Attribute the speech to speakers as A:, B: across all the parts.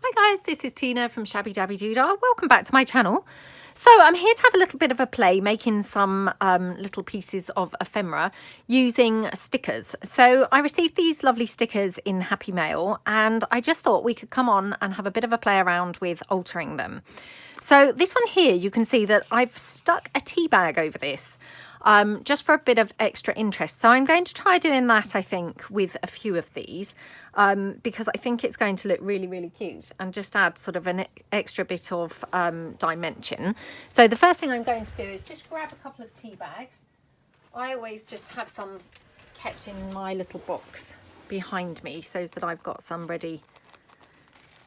A: Hi guys, this is Tina from Shabbydabbydoodah. Welcome back to my channel. So I'm here to have a little bit of a play making some little pieces of ephemera using stickers. So I received these lovely stickers in Happy Mail and I just thought we could come on and have a bit of a play around with altering them. So this one here, you can see that I've stuck a tea bag over this. Just for a bit of extra interest. So I'm going to try doing that, I think, with a few of these because I think it's going to look really, really cute and just add sort of an extra bit of dimension. So the first thing I'm going to do is just grab a couple of tea bags. I always just have some kept in my little box behind me so that I've got some ready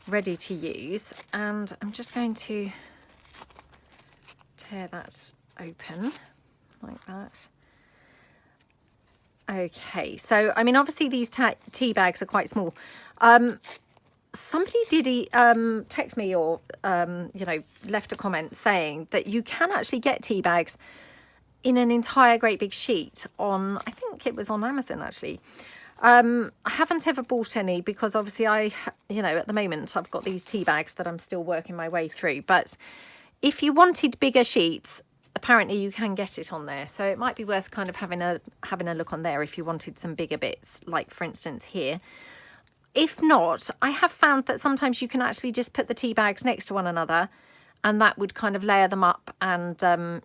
A: to use. And I'm just going to tear that open. Like that. Okay, so I mean obviously these tea bags are quite small. Somebody did text me or you know, left a comment saying that you can actually get tea bags in an entire great big sheet on, I think it was on Amazon actually. I haven't ever bought any because obviously you know, at the moment I've got these tea bags that I'm still working my way through, but if you wanted bigger sheets, apparently you can get it on there, so it might be worth kind of having a look on there if you wanted some bigger bits, like for instance here. If not, I have found that sometimes you can actually just put the tea bags next to one another and that would kind of layer them up and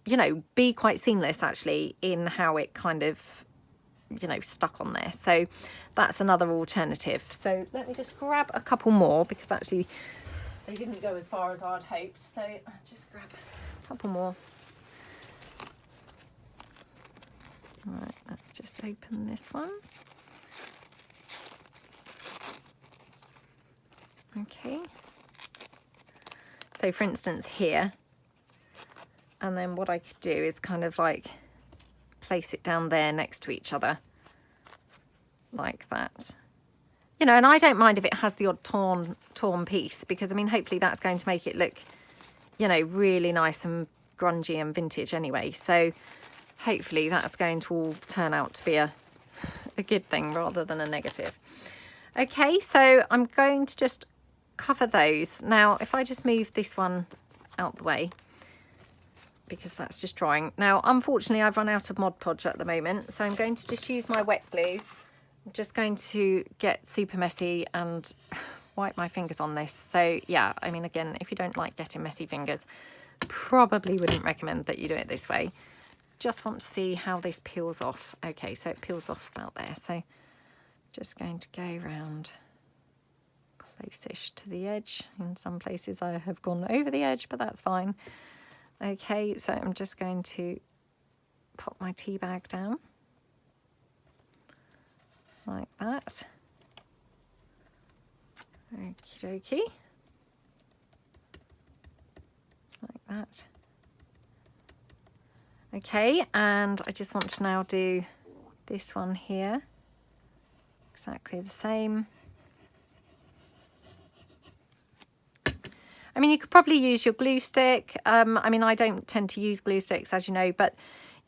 A: you know, be quite seamless actually in how it kind of, you know, stuck on there. So that's another alternative. So let me just grab a couple more because actually they didn't go as far as I'd hoped, so I'll just grab a couple more. Right, let's just open this one. Okay. So for instance here, and then what I could do is kind of like place it down there next to each other, like that. You know, and I don't mind if it has the odd torn piece because, I mean, hopefully that's going to make it look, you know, really nice and grungy and vintage anyway. So hopefully that's going to all turn out to be a good thing rather than a negative. Okay, so I'm going to just cover those. Now, if I just move this one out the way, because that's just drying. Now, unfortunately, I've run out of Mod Podge at the moment, so I'm going to just use my wet glue. I'm just going to get super messy and wipe my fingers on this. So, yeah, I mean, again, if you don't like getting messy fingers, probably wouldn't recommend that you do it this way. Just want to see how this peels off. Okay, so it peels off about there. So just going to go round close-ish to the edge. In some places I have gone over the edge, but that's fine. Okay, so I'm just going to pop my tea bag down like that. Okie dokie. Like that. Okay, and I just want to now do this one here, exactly the same. I mean, you could probably use your glue stick. I mean, I don't tend to use glue sticks, as you know, but,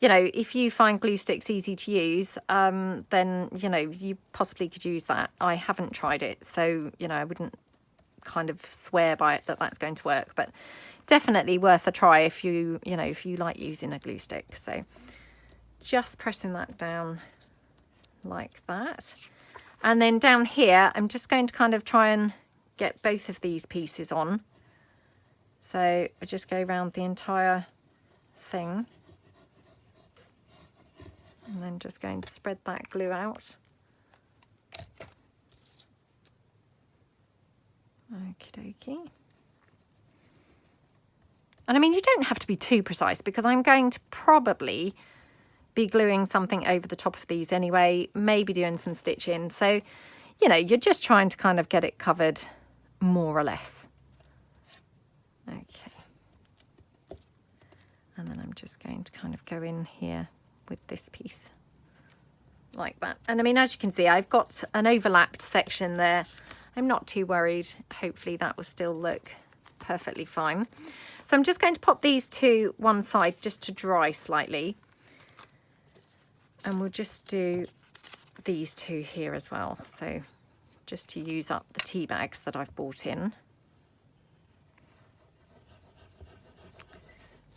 A: you know, if you find glue sticks easy to use, then, you know, you possibly could use that. I haven't tried it, so, you know, I wouldn't kind of swear by it that that's going to work, but definitely worth a try if you know, if you like using a glue stick. So just pressing that down like that. And then down here, I'm just going to kind of try and get both of these pieces on. So I just go around the entire thing. And then just going to spread that glue out. Okie dokie. And I mean, you don't have to be too precise because I'm going to probably be gluing something over the top of these anyway, maybe doing some stitching. So, you know, you're just trying to kind of get it covered more or less. Okay. And then I'm just going to kind of go in here with this piece like that. And I mean, as you can see, I've got an overlapped section there. I'm not too worried. Hopefully that will still look perfectly fine. So I'm just going to pop these to one side just to dry slightly. And we'll just do these two here as well. So just to use up the tea bags that I've bought in.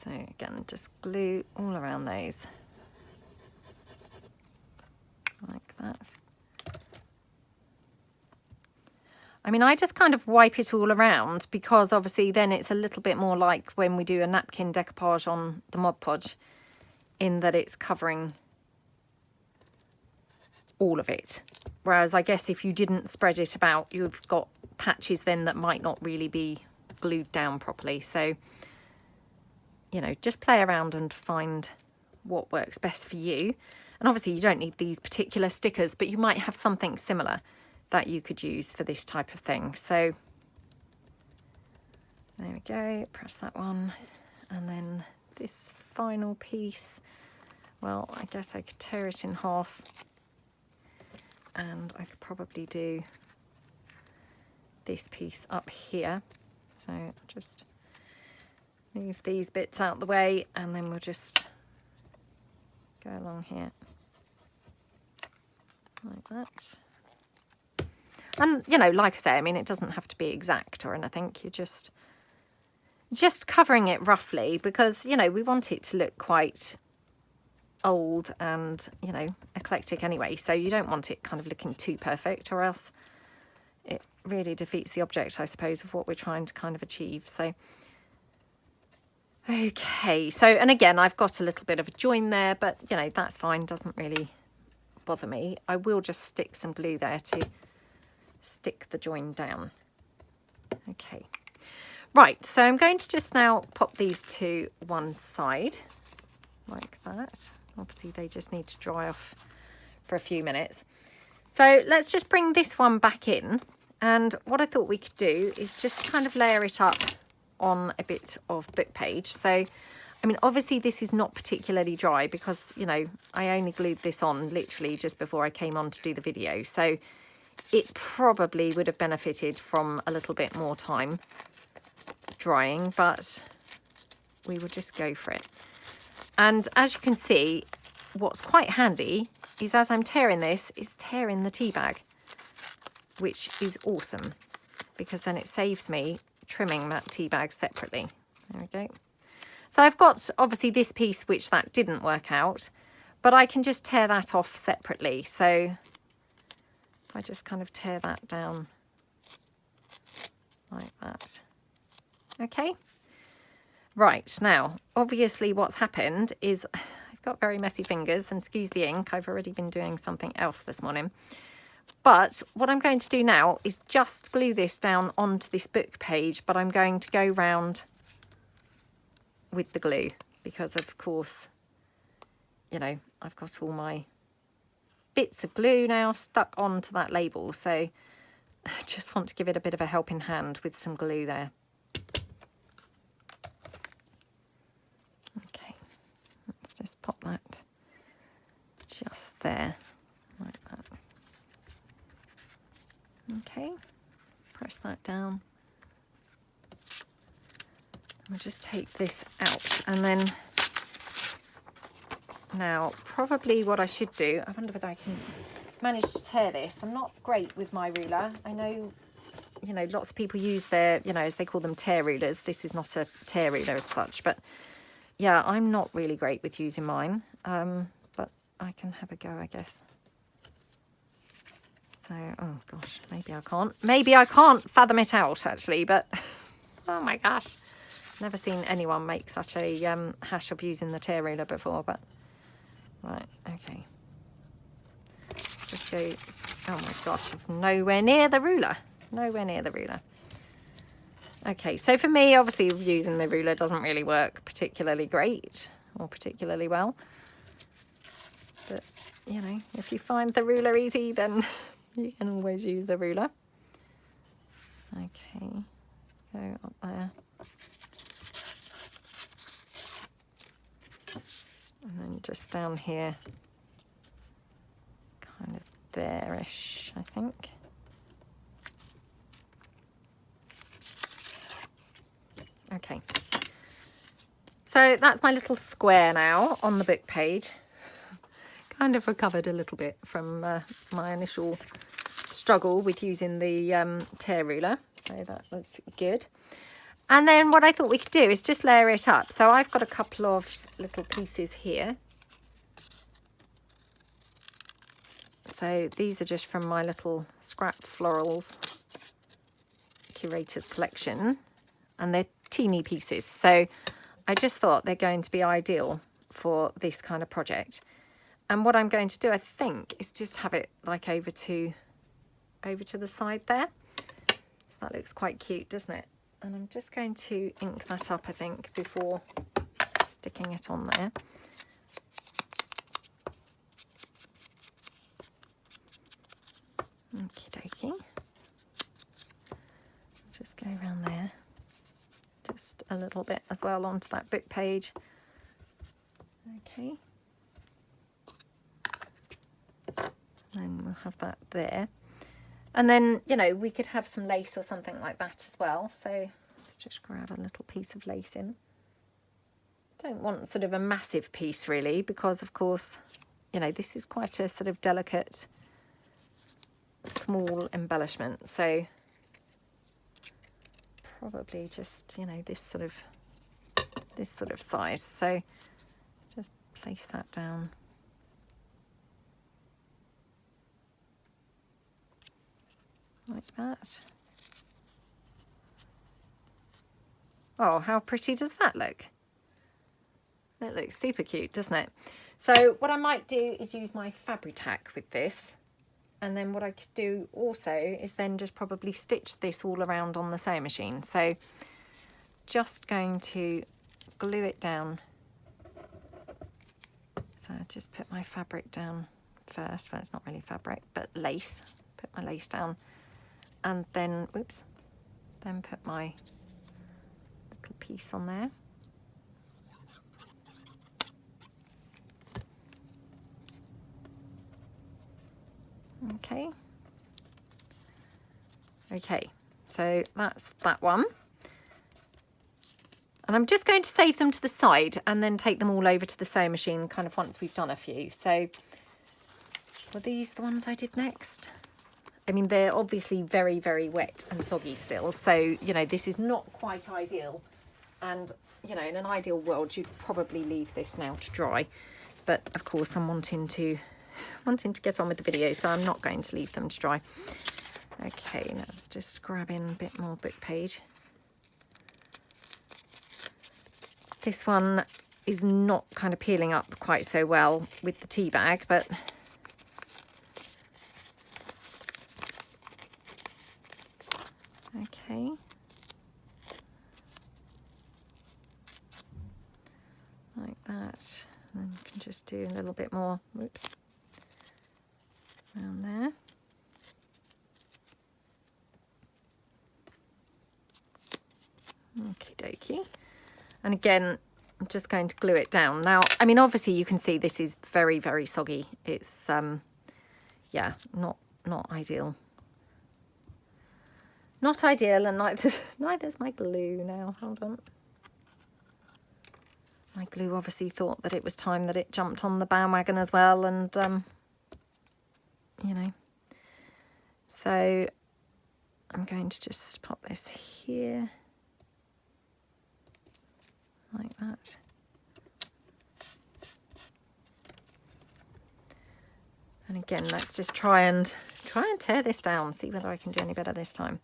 A: So again, just glue all around those. Like that. I mean, I just kind of wipe it all around because obviously then it's a little bit more like when we do a napkin decoupage on the Mod Podge, in that it's covering all of it. Whereas I guess if you didn't spread it about, you've got patches then that might not really be glued down properly. So, you know, just play around and find what works best for you. And obviously you don't need these particular stickers, but you might have something similar that you could use for this type of thing. So there we go, press that one. And then this final piece, well, I guess I could tear it in half, and I could probably do this piece up here. So just move these bits out the way, and then we'll just go along here like that. And, you know, like I say, I mean, it doesn't have to be exact or anything. You're just covering it roughly because, you know, we want it to look quite old and, you know, eclectic anyway. So you don't want it kind of looking too perfect, or else it really defeats the object, I suppose, of what we're trying to kind of achieve. So, okay. So, and again, I've got a little bit of a join there, but, you know, that's fine. Doesn't really bother me. I will just stick some glue there to stick the join down. Okay, right, so I'm going to just now pop these to one side like that. Obviously they just need to dry off for a few minutes. So let's just bring this one back in, and what I thought we could do is just kind of layer it up on a bit of book page. So I mean, obviously this is not particularly dry because, you know, I only glued this on literally just before I came on to do the video, so it probably would have benefited from a little bit more time drying, but we will just go for it. And as you can see, what's quite handy is as I'm tearing this, is tearing the tea bag, which is awesome because then it saves me trimming that tea bag separately. There we go. So I've got obviously this piece which that didn't work out, but I can just tear that off separately. So I just kind of tear that down like that. Okay. Right, now, obviously what's happened is I've got very messy fingers, and excuse the ink, I've already been doing something else this morning. But what I'm going to do now is just glue this down onto this book page, but I'm going to go round with the glue because, of course, you know, I've got all my bits of glue now stuck onto that label, so I just want to give it a bit of a helping hand with some glue there. Okay, let's just pop that just there like that. Okay, press that down. We'll just take this out, and then now probably what I should do, I wonder whether I can manage to tear this. I'm not great with my ruler. I know, you know, lots of people use their, you know, as they call them, tear rulers. This is not a tear ruler as such, but yeah, I'm not really great with using mine, but I can have a go, I guess. So, oh gosh, maybe I can't fathom it out actually, but oh my gosh, never seen anyone make such a hash of using the tear ruler before. But right, okay, just go. Oh my gosh, I'm nowhere near the ruler, Okay, so for me, obviously using the ruler doesn't really work particularly great or particularly well, but you know, if you find the ruler easy, then you can always use the ruler. Okay, let's go up there. And then just down here, kind of there-ish, I think. Okay, so that's my little square now on the book page. Kind of recovered a little bit from my initial struggle with using the tear ruler, so that was good. And then what I thought we could do is just layer it up. So I've got a couple of little pieces here. So these are just from my little scrap florals curator's collection, and they're teeny pieces. So I just thought they're going to be ideal for this kind of project. And what I'm going to do, I think, is just have it like over to the side there. That looks quite cute, doesn't it? And I'm just going to ink that up, I think, before sticking it on there. Okie dokie. Just go around there. Just a little bit as well onto that book page. Okay. Then we'll have that there. And then, you know, we could have some lace or something like that as well. So let's just grab a little piece of lace in. Don't want sort of a massive piece really, because of course, you know, this is quite a sort of delicate, small embellishment. So probably just, you know, this sort of size. So let's just place that down. Like that. Oh, how pretty does that look? It looks super cute, doesn't it? So what I might do is use my Fabri-Tac with this, and then what I could do also is then just probably stitch this all around on the sewing machine. So just going to glue it down. So I just put my fabric down first. Well, it's not really fabric, but lace. Put my lace down. And then, whoops, then put my little piece on there. Okay. Okay, so that's that one. And I'm just going to save them to the side and then take them all over to the sewing machine kind of once we've done a few. So were these the ones I did next? I mean, they're obviously very, very wet and soggy still. So, you know, this is not quite ideal. And, you know, in an ideal world, you'd probably leave this now to dry. But, of course, I'm wanting to get on with the video, so I'm not going to leave them to dry. Okay, let's just grab in a bit more book page. This one is not kind of peeling up quite so well with the tea bag, but... Okay. Like that. And then you can just do a little bit more, whoops, around there. Okie dokie. And again, I'm just going to glue it down. Now, I mean, obviously you can see this is very, very soggy. It's, yeah, not ideal. Not ideal, and neither's my glue now. Hold on. My glue obviously thought that it was time that it jumped on the bandwagon as well, and, you know. So I'm going to just pop this here. Like that. And again, let's just try and tear this down, see whether I can do any better this time.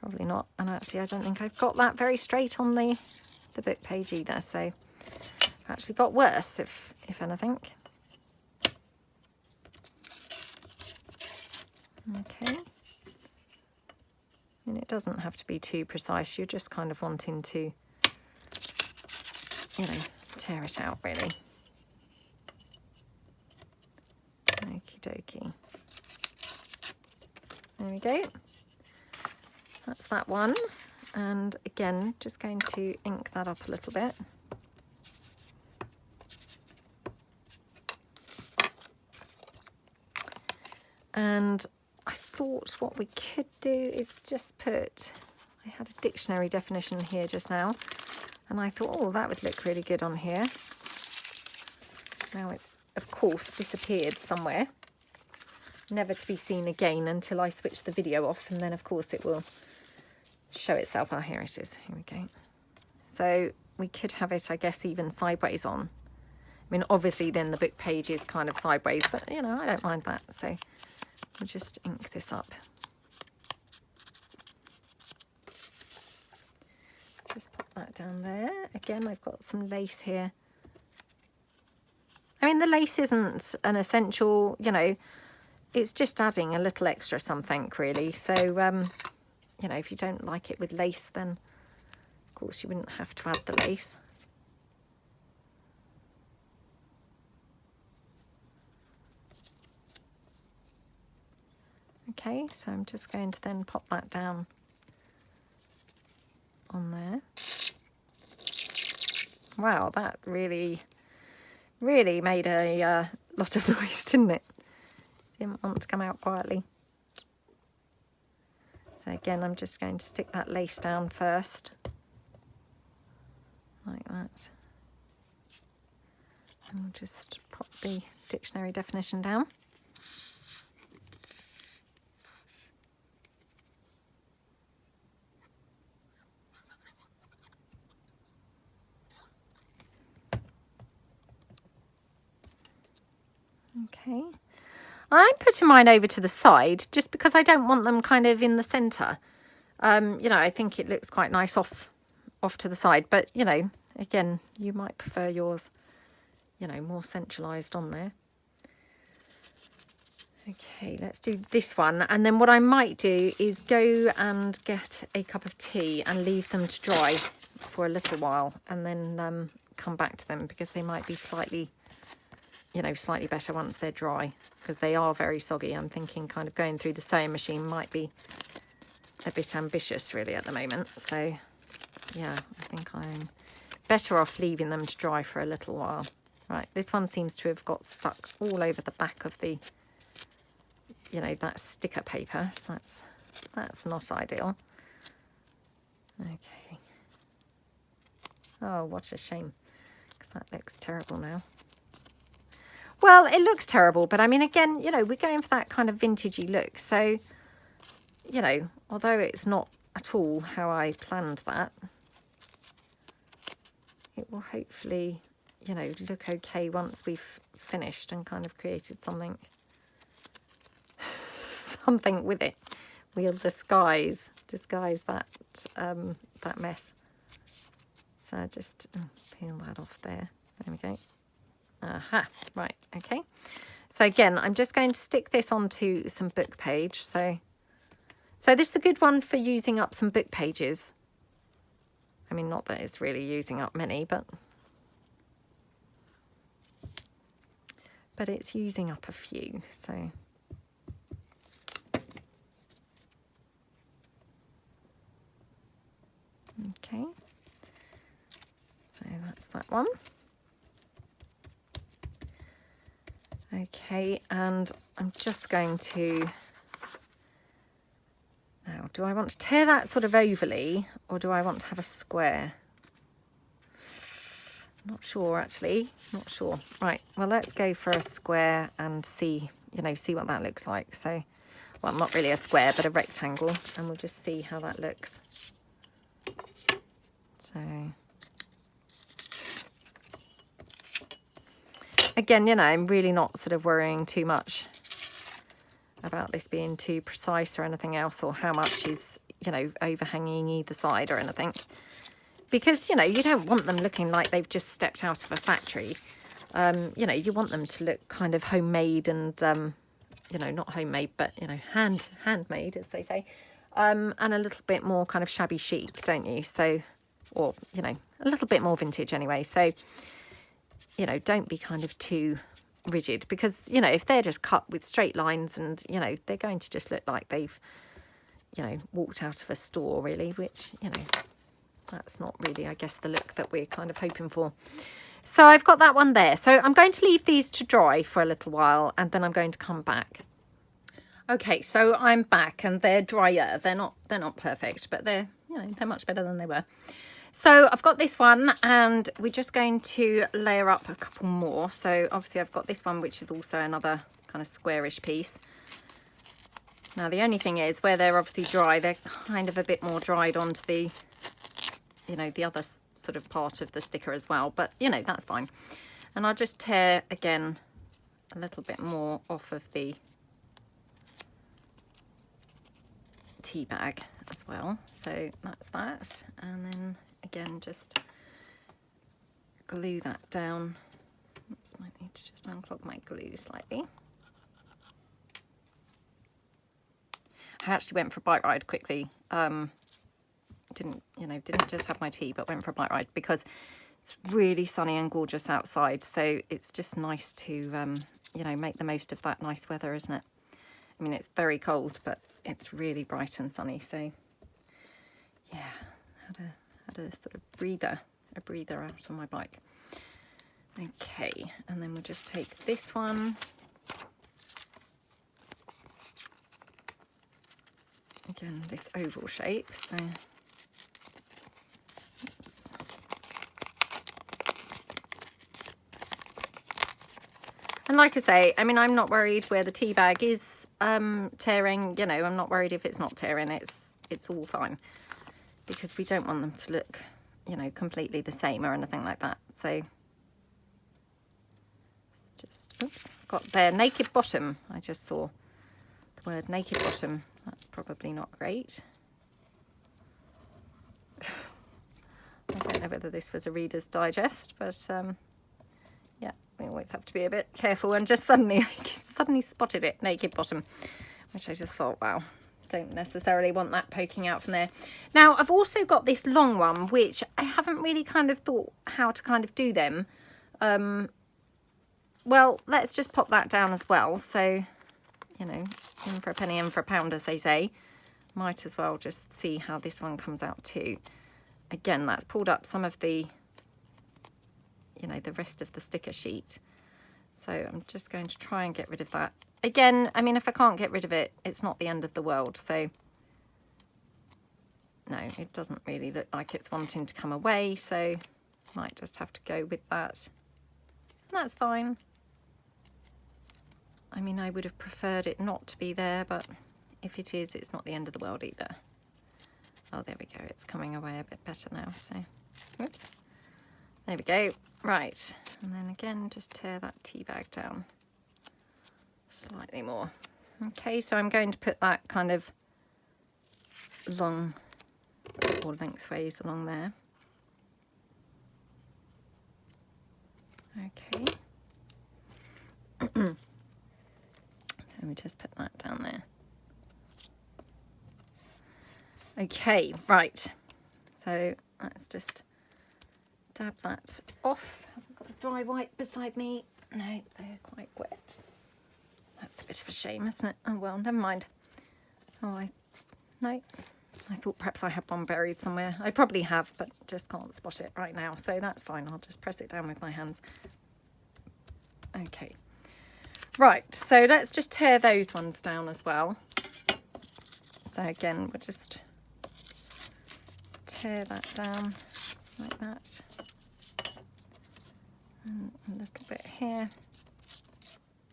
A: Probably not. And actually, I don't think I've got that very straight on the book page either. So I've actually got worse, if anything. Okay. I mean, it doesn't have to be too precise. You're just kind of wanting to, you know, tear it out, really. Okie dokie. There we go. That's that one. And again, just going to ink that up a little bit. And I thought what we could do is just put, I had a dictionary definition here just now, and I thought, oh, that would look really good on here. Now it's, of course, disappeared somewhere, never to be seen again until I switch the video off, and then, of course, it will show itself. Oh, here it is. Here we go. So we could have it, I guess, even sideways on. I mean, obviously then the book page is kind of sideways, but you know, I don't mind that. So we'll just ink this up. Just pop that down there. Again, I've got some lace here. I mean, the lace isn't an essential, you know, it's just adding a little extra something really. So, you know, if you don't like it with lace, then of course you wouldn't have to add the lace. Okay, so I'm just going to then pop that down on there. Wow, that really made a lot of noise, didn't it? Didn't want to come out quietly. So again, I'm just going to stick that lace down first, like that. And we'll just pop the dictionary definition down. Okay, I'm putting mine over to the side just because I don't want them kind of in the centre. You know, I think it looks quite nice off to the side, but you know, again, you might prefer yours, you know, more centralised on there. Okay, let's do this one, and then what I might do is go and get a cup of tea and leave them to dry for a little while, and then come back to them because they might be slightly, you know, slightly better once they're dry, because they are very soggy. I'm thinking kind of going through the sewing machine might be a bit ambitious really at the moment. So yeah, I think I'm better off leaving them to dry for a little while. Right, this one seems to have got stuck all over the back of the, you know, that sticker paper. So that's not ideal. Okay. Oh, what a shame, because that looks terrible now. Well, it looks terrible, but I mean, again, you know, we're going for that kind of vintagey look. So, you know, although it's not at all how I planned that, it will hopefully, you know, look okay once we've finished and kind of created something with it. We'll disguise that that mess. So I just peel that off there. There we go. Aha, right, okay. So again, I'm just going to stick this onto some book page. So this is a good one for using up some book pages. I mean, not that it's really using up many, but it's using up a few. So okay, so that's that one. Okay, and I'm just going to, now, do I want to tear that sort of ovally, or do I want to have a square? Not sure, actually, not sure. Right, well, let's go for a square and see, you know, see what that looks like. So, well, not really a square, but a rectangle, and we'll just see how that looks. So, again, you know, I'm really not sort of worrying too much about this being too precise or anything else, or how much is, you know, overhanging either side or anything. Because, you know, you don't want them looking like they've just stepped out of a factory. You know, you want them to look kind of homemade and, you know, not homemade, but, you know, handmade, as they say. And a little bit more kind of shabby chic, don't you? So, or, you know, a little bit more vintage anyway. So, you know, don't be kind of too rigid, because, you know, if they're just cut with straight lines and, you know, they're going to just look like they've, you know, walked out of a store really, which, you know, that's not really, I guess, the look that we're kind of hoping for. So I've got that one there. So I'm going to leave these to dry for a little while, and then I'm going to come back. Okay, so I'm back and they're drier. They're not perfect, but they're, you know, they're much better than they were. So I've got this one, and we're just going to layer up a couple more. So obviously I've got this one, which is also another kind of squarish piece. Now the only thing is, where they're obviously dry, they're kind of a bit more dried onto the, you know, the other sort of part of the sticker as well, but you know, that's fine. And I'll just tear again a little bit more off of the tea bag as well. So that's that, and then again just glue that down. Oops, might need to just unclog my glue slightly. I actually went for a bike ride quickly. Didn't just have my tea, but went for a bike ride because it's really sunny and gorgeous outside. So it's just nice to, you know, make the most of that nice weather, isn't it? I mean, it's very cold, but it's really bright and sunny. So yeah, had a sort of breather out on my bike. Okay, and then we'll just take this one. Again, this oval shape. So, oops. And like I say, I mean, I'm not worried where the tea bag is tearing. You know, I'm not worried if it's not tearing. It's all fine, because we don't want them to look, you know, completely the same or anything like that. So just, oops, got their naked bottom. I just saw the word naked bottom. That's probably not great. I don't know whether this was a Reader's Digest, but yeah, we always have to be a bit careful. And just suddenly spotted it, naked bottom, which I just thought, wow, don't necessarily want that poking out from there. Now, I've also got this long one, which I haven't really kind of thought how to kind of do them. Well, let's just pop that down as well. So, you know, in for a penny, in for a pound, as they say. Might as well just see how this one comes out too. Again, that's pulled up some of the, you know, the rest of the sticker sheet. So I'm just going to try and get rid of that. Again, I mean, if I can't get rid of it, it's not the end of the world. So, no, it doesn't really look like it's wanting to come away. So, might just have to go with that. And that's fine. I mean, I would have preferred it not to be there, but if it is, it's not the end of the world either. Oh, there we go. It's coming away a bit better now. So, whoops. There we go. Right. And then again, just tear that tea bag down slightly more. Okay, so I'm going to put that kind of long or lengthways along there. Okay. Let me just put that down there. Okay, right. So let's just dab that off. I've got a dry wipe beside me. No, they're quite wet. That's a bit of a shame, isn't it? Oh well, never mind. Oh, no. I thought perhaps I had one buried somewhere. I probably have, but just can't spot it right now. So that's fine. I'll just press it down with my hands. Okay. Right, so let's just tear those ones down as well. So again, we'll just tear that down like that. And a little bit here.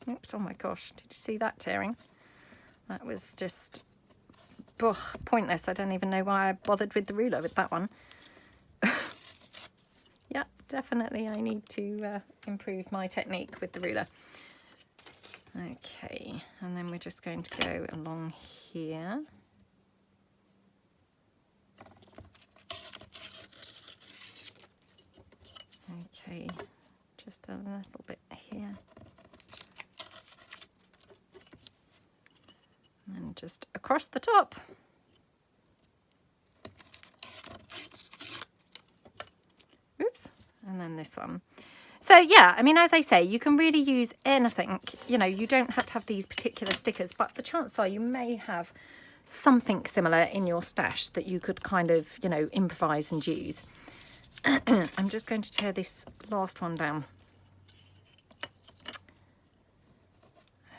A: Oops, oh my gosh, did you see that tearing? That was just pointless. I don't even know why I bothered with the ruler with that one. Yeah, definitely I need to improve my technique with the ruler. Okay, and then we're just going to go along here. Okay, just a little bit here. And just across the top. Oops, and then this one. So yeah, I mean, as I say, you can really use anything. You know, you don't have to have these particular stickers, but the chances are you may have something similar in your stash that you could kind of, you know, improvise and use. I'm just going to tear this last one down.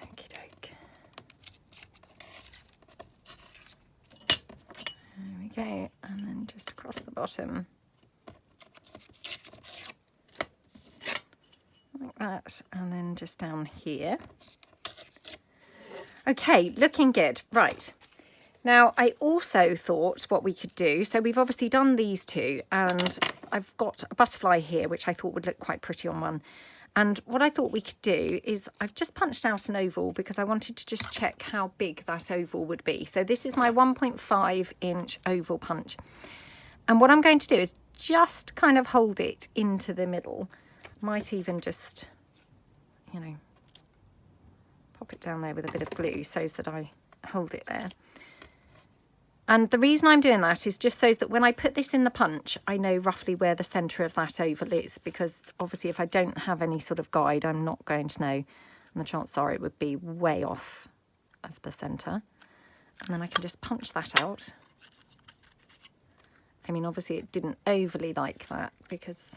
A: Okie doke. There we go, and then just across the bottom. Like that, and then just down here. Okay, looking good. Right. Now, I also thought what we could do, so we've obviously done these two, and I've got a butterfly here, which I thought would look quite pretty on one. And what I thought we could do is I've just punched out an oval because I wanted to just check how big that oval would be. So this is my 1.5 inch oval punch. And what I'm going to do is just kind of hold it into the middle. Might even just, you know, pop it down there with a bit of glue so that I hold it there. And the reason I'm doing that is just so that when I put this in the punch, I know roughly where the centre of that oval is, because obviously if I don't have any sort of guide, I'm not going to know. And the chances are it would be way off of the centre. And then I can just punch that out. I mean, obviously it didn't overly like that because,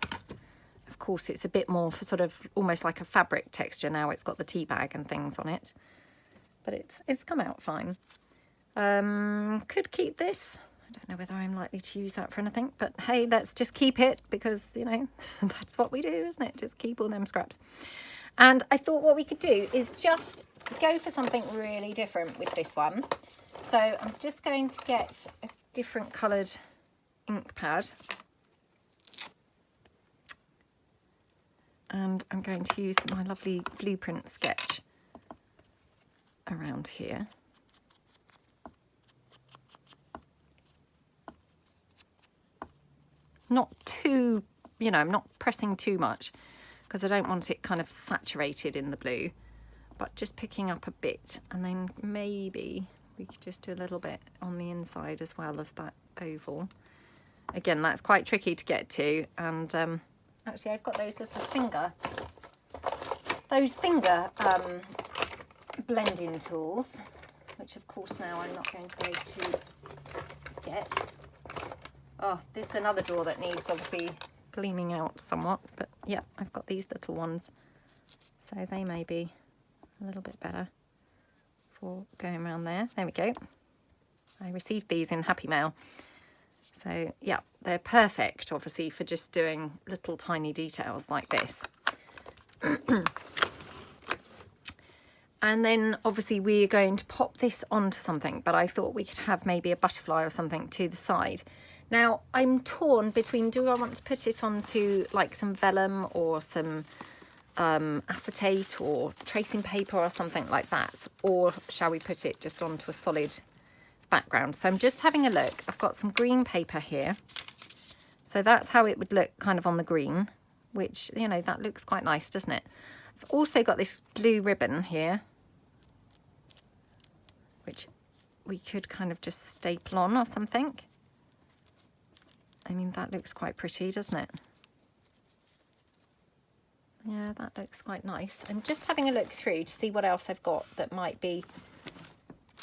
A: of course, it's a bit more for sort of almost like a fabric texture now. It's got the tea bag and things on it. But it's come out fine. Could keep this. I don't know whether I'm likely to use that for anything, but hey, let's just keep it because, you know, that's what we do, isn't it? Just keep all them scraps. And I thought what we could do is just go for something really different with this one. So I'm just going to get a different coloured ink pad. And I'm going to use my lovely blueprint sketch around here. Not too, you know, I'm not pressing too much because I don't want it kind of saturated in the blue, but just picking up a bit, and then maybe we could just do a little bit on the inside as well of that oval. Again, that's quite tricky to get to, and actually I've got those little finger blending tools, which of course now I'm not going to be able to get. Oh, this is another drawer that needs obviously cleaning out somewhat, but yeah, I've got these little ones, so they may be a little bit better for going around there. There we go. I received these in Happy Mail, so yeah, they're perfect obviously for just doing little tiny details like this. And then obviously we're going to pop this onto something, but I thought we could have maybe a butterfly or something to the side. Now, I'm torn between, do I want to put it onto like some vellum or some acetate or tracing paper or something like that, or shall we put it just onto a solid background? So I'm just having a look. I've got some green paper here. So that's how it would look kind of on the green, which, you know, that looks quite nice, doesn't it? I've also got this blue ribbon here, which we could kind of just staple on or something. I mean, that looks quite pretty, doesn't it? Yeah, that looks quite nice. I'm just having a look through to see what else I've got that might be,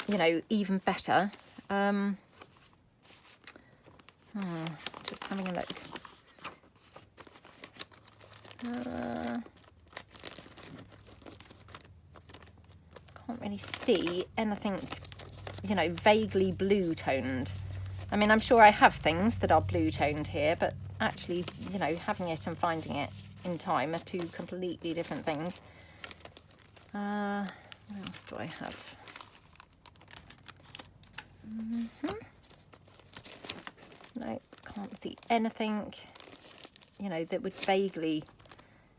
A: you know, even better. Just having a look. Can't really see anything, you know, vaguely blue toned. I mean, I'm sure I have things that are blue toned here, but actually, you know, having it and finding it in time are two completely different things. What else do I have? No, can't see anything, you know, that would vaguely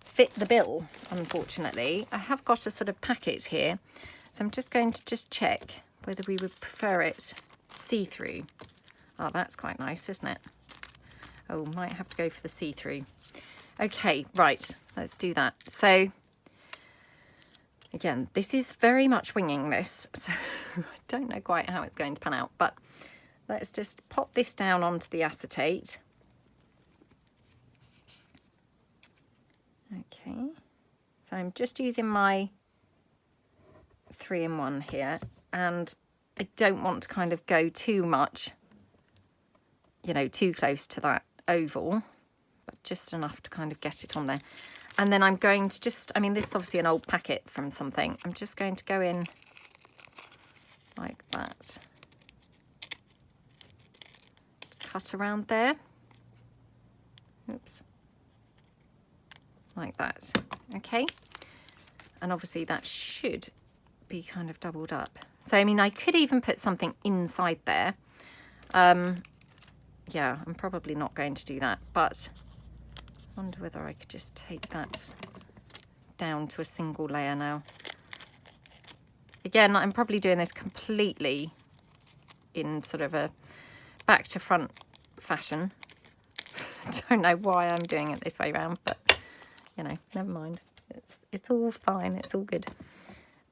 A: fit the bill, unfortunately. I have got a sort of packet here, so I'm just going to just check whether we would prefer it see-through. Oh, that's quite nice, isn't it? Oh, might have to go for the see-through. Okay, right, let's do that. So, again, this is very much winging this, so I don't know quite how it's going to pan out, but let's just pop this down onto the acetate. Okay, so I'm just using my 3-in-1 here, and I don't want to kind of go too much, you know, too close to that oval, but just enough to kind of get it on there. And then I'm going to just, I mean, this is obviously an old packet from something. I'm just going to go in like that. Cut around there. Oops. Like that. Okay. And obviously that should be kind of doubled up. So, I mean, I could even put something inside there. Yeah, I'm probably not going to do that, but I wonder whether I could just take that down to a single layer now. Again, I'm probably doing this completely in sort of a back to front fashion. Don't know why I'm doing it this way around, but you know, never mind. It's all fine, it's all good.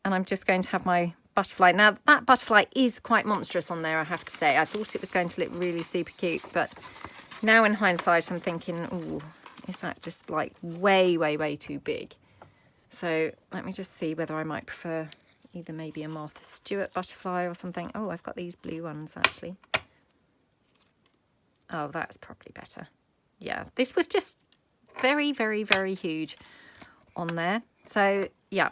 A: And I'm just going to have my butterfly. Now that butterfly is quite monstrous on there, I have to say. I thought it was going to look really super cute, but now in hindsight I'm thinking, oh, is that just like way too big? So let me just see whether I might prefer either maybe a Martha Stewart butterfly or something. Oh, I've got these blue ones actually. Oh, that's probably better. Yeah, this was just very huge on there. So yeah,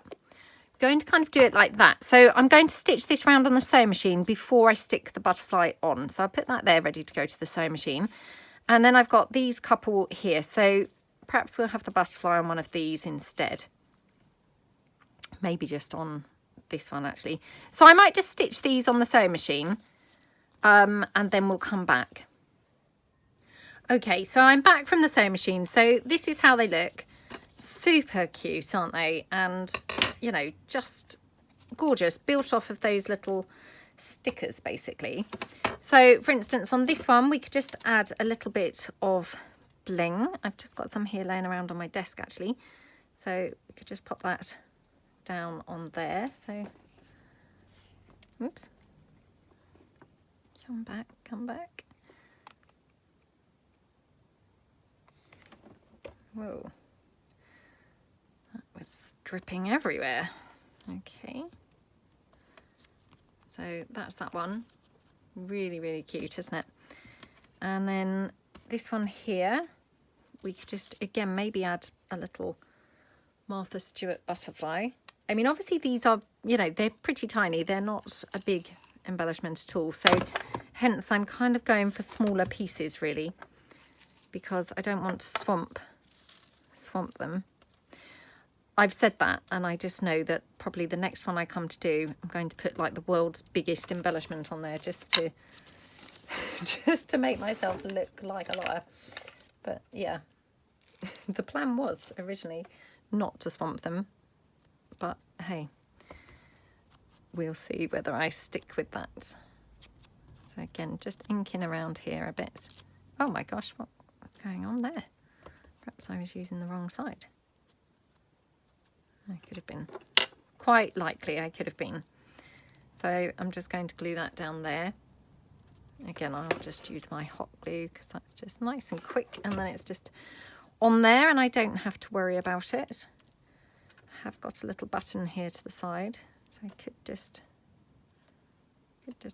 A: going to kind of do it like that. So I'm going to stitch this round on the sewing machine before I stick the butterfly on. So I'll put that there ready to go to the sewing machine. And then I've got these couple here. So perhaps we'll have the butterfly on one of these instead. Maybe just on this one actually. So I might just stitch these on the sewing machine and then we'll come back. Okay, so I'm back from the sewing machine. So this is how they look. Super cute, aren't they? And, you know, just gorgeous, built off of those little stickers, basically. So, for instance, on this one, we could just add a little bit of bling. I've just got some here laying around on my desk, actually. So we could just pop that down on there. So, oops. Come back, come back. Whoa. That was dripping everywhere. Okay. So that's that one. Really cute, isn't it? And then this one here, we could just, again, maybe add a little Martha Stewart butterfly. I mean, obviously these are, you know, they're pretty tiny. They're not a big embellishment at all. So hence I'm kind of going for smaller pieces, really, because I don't want to swamp them. I've said that, and I just know that probably the next one I come to do, I'm going to put like the world's biggest embellishment on there just to just to make myself look like a liar. But yeah, the plan was originally not to swamp them, but hey, we'll see whether I stick with that. So again, just inking around here a bit. Oh my gosh, what's going on there? Perhaps I was using the wrong side. I could have been. Quite likely I could have been. So I'm just going to glue that down there. Again, I'll just use my hot glue because that's just nice and quick, and then it's just on there and I don't have to worry about it. I have got a little button here to the side, so I could just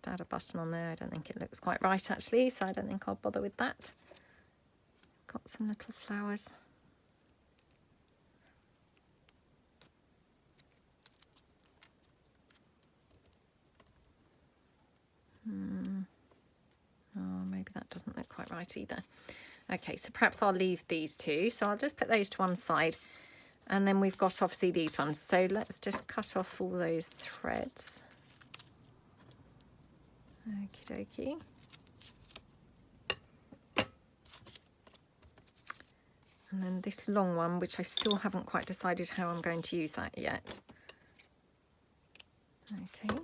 A: add a button on there. I don't think it looks quite right actually, so I don't think I'll bother with that. Got some little flowers. Oh, maybe that doesn't look quite right either. Okay, so perhaps I'll leave these two. So I'll just put those to one side. And then we've got obviously these ones. So let's just cut off all those threads. Okie dokie. And then this long one, which I still haven't quite decided how I'm going to use that yet. Okay.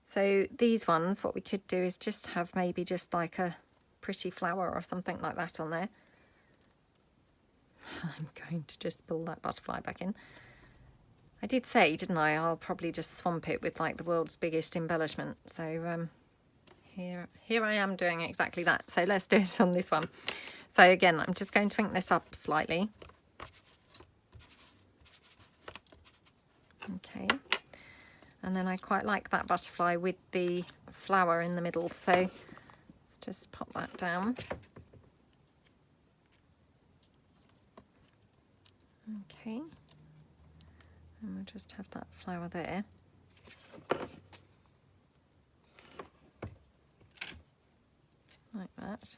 A: So these ones, what we could do is just have maybe just like a pretty flower or something like that on there. I'm going to just pull that butterfly back in. I did say, didn't I, I'll probably just swamp it with like the world's biggest embellishment. So here I am doing exactly that. So let's do it on this one. So again, I'm just going to ink this up slightly. Okay. And then I quite like that butterfly with the flower in the middle. So let's just pop that down. Okay. And we'll just have that flower there. Like that.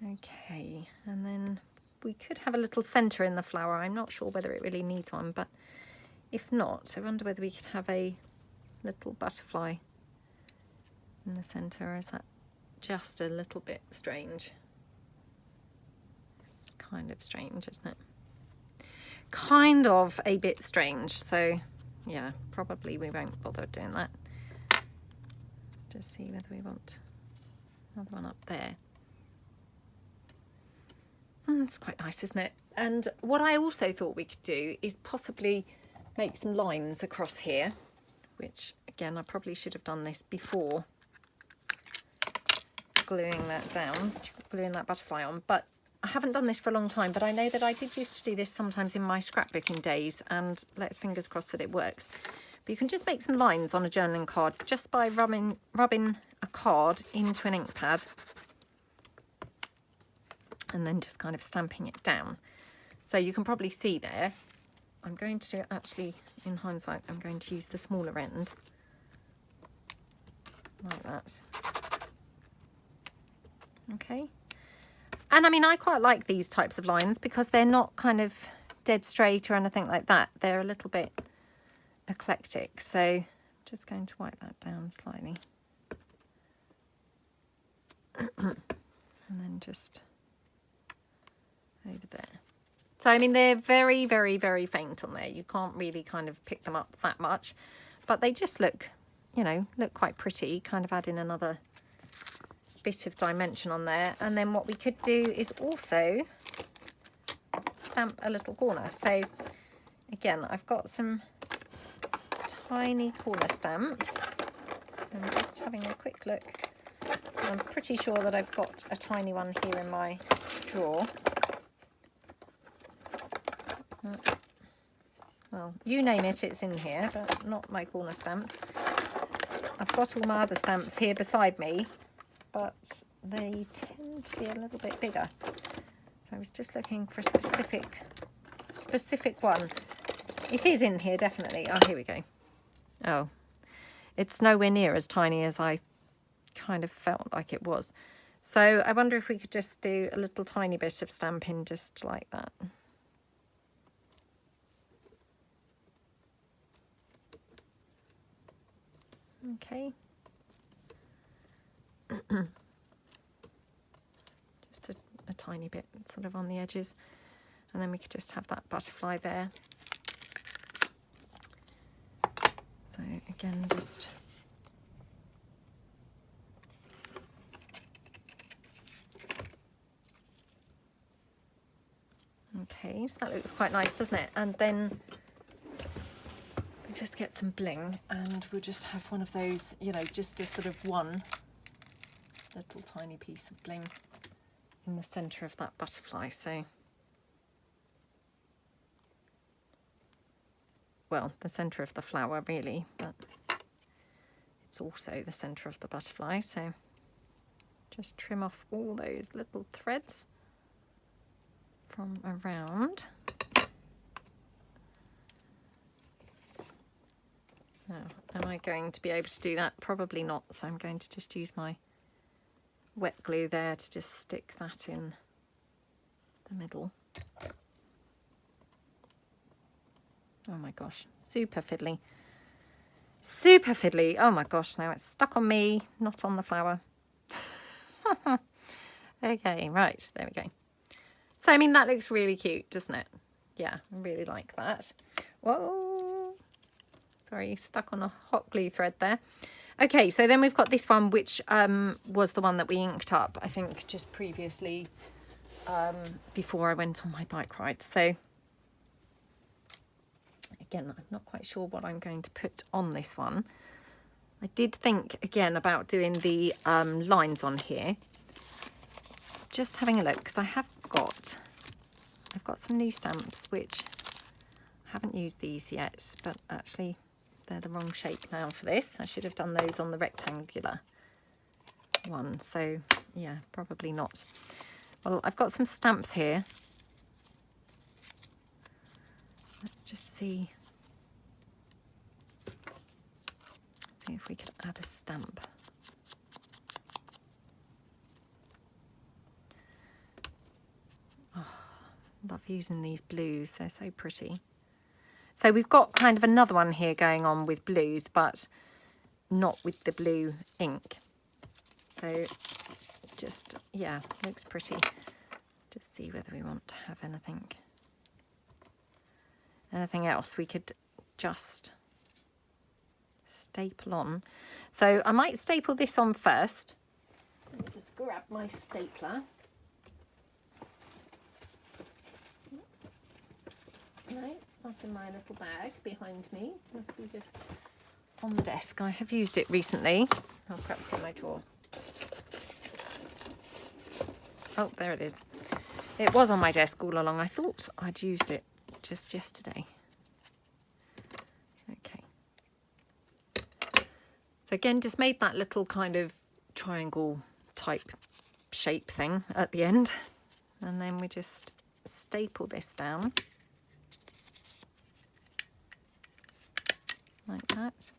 A: Okay. And then we could have a little centre in the flower. I'm not sure whether it really needs one, but if not, I wonder whether we could have a little butterfly in the centre. Or is that just a little bit strange? It's kind of strange, isn't it? Kind of a bit strange. So yeah, probably we won't bother doing that. Let's just see whether we want another one up there. It's quite nice, isn't it? And what I also thought we could do is possibly make some lines across here, which again, I probably should have done this before gluing that down, gluing that butterfly on, but I haven't done this for a long time, but I know that I did used to do this sometimes in my scrapbooking days, and let's fingers crossed that it works. But you can just make some lines on a journaling card just by rubbing a card into an ink pad and then just kind of stamping it down. So you can probably see there, I'm going to actually, in hindsight, I'm going to use the smaller end like that. Okay. And I mean, I quite like these types of lines because they're not kind of dead straight or anything like that. They're a little bit eclectic. So I'm just going to wipe that down slightly. And then just over there. So, I mean, they're very, very, very faint on there. You can't really kind of pick them up that much, but they just look, you know, look quite pretty, kind of adding another bit of dimension on there. And then what we could do is also stamp a little corner. So again, I've got some tiny corner stamps. So I'm just having a quick look. I'm pretty sure that I've got a tiny one here in my drawer. Well, you name it, it's in here, but not my corner stamp. I've got all my other stamps here beside me, but they tend to be a little bit bigger. So I was just looking for a specific one. It is in here, definitely. Oh, here we go. Oh, it's nowhere near as tiny as I kind of felt like it was. So I wonder if we could just do a little tiny bit of stamping just like that. Okay. Just a tiny bit sort of on the edges, and then we could just have that butterfly there. So again, just okay, so that looks quite nice, doesn't it? And then we just get some bling, and we'll just have one of those, you know, just a sort of one little tiny piece of bling in the center of that butterfly. So, well, the center of the flower really, but it's also the center of the butterfly. So just trim off all those little threads from around. Now, am I going to be able to do that? Probably not, so I'm going to just use my wet glue there to just stick that in the middle. Oh my gosh, super fiddly. Super fiddly. Oh my gosh, now it's stuck on me, not on the flower. Okay, right, there we go. So, I mean, that looks really cute, doesn't it? Yeah, I really like that. Whoa. Sorry, stuck on a hot glue thread there. Okay, so then we've got this one, which was the one that we inked up, I think, just previously before I went on my bike ride. So again, I'm not quite sure what I'm going to put on this one. I did think again about doing the lines on here. Just having a look, because I've got some new stamps which I haven't used these yet, but actually they're the wrong shape now for this. I should have done those on the rectangular one. So yeah, probably not. Well, I've got some stamps here. Let's just see if we could add a stamp. Oh, Love using these blues, they're so pretty. So we've got kind of another one here going on with blues, but not with the blue ink. So just, yeah, looks pretty. Let's just see whether we want to have anything else we could just staple on. So I might staple this on first. Let me just grab my stapler. Oops. No, not in my little bag behind me. Must be just on the desk. I have used it recently. Oh, perhaps in my drawer. Oh, there it is. It was on my desk all along. I thought I'd used it just yesterday. Okay. So again, just made that little kind of triangle type shape thing at the end. And then we just staple this down. Like that.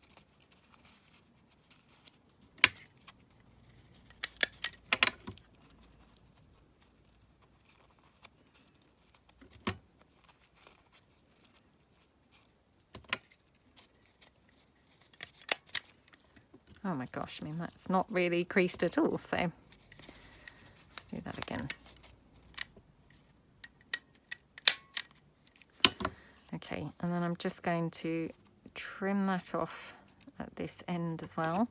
A: Oh my gosh, I mean, that's not really creased at all, so let's do that again. Okay, and then I'm just going to trim that off at this end as well.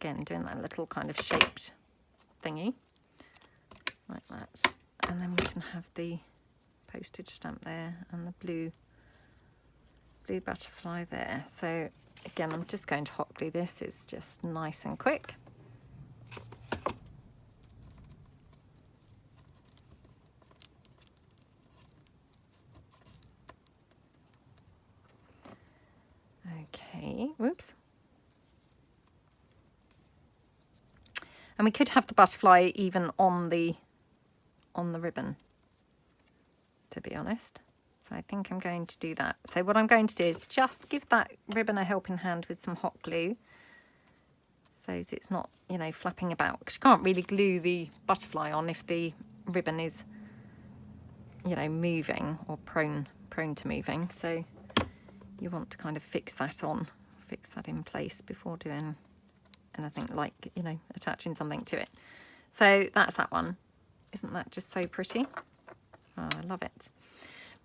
A: Again, doing that little kind of shaped thingy, like that. And then we can have the postage stamp there and the blue butterfly there. So again, I'm just going to hot glue this. It's just nice and quick. Okay, whoops. And we could have the butterfly even on the ribbon, to be honest. So I think I'm going to do that. So what I'm going to do is just give that ribbon a helping hand with some hot glue, so it's not, you know, flapping about. Because you can't really glue the butterfly on if the ribbon is, you know, moving or prone to moving. So you want to kind of fix that in place before doing anything like, you know, attaching something to it. So that's that one. Isn't that just so pretty? Oh, I love it.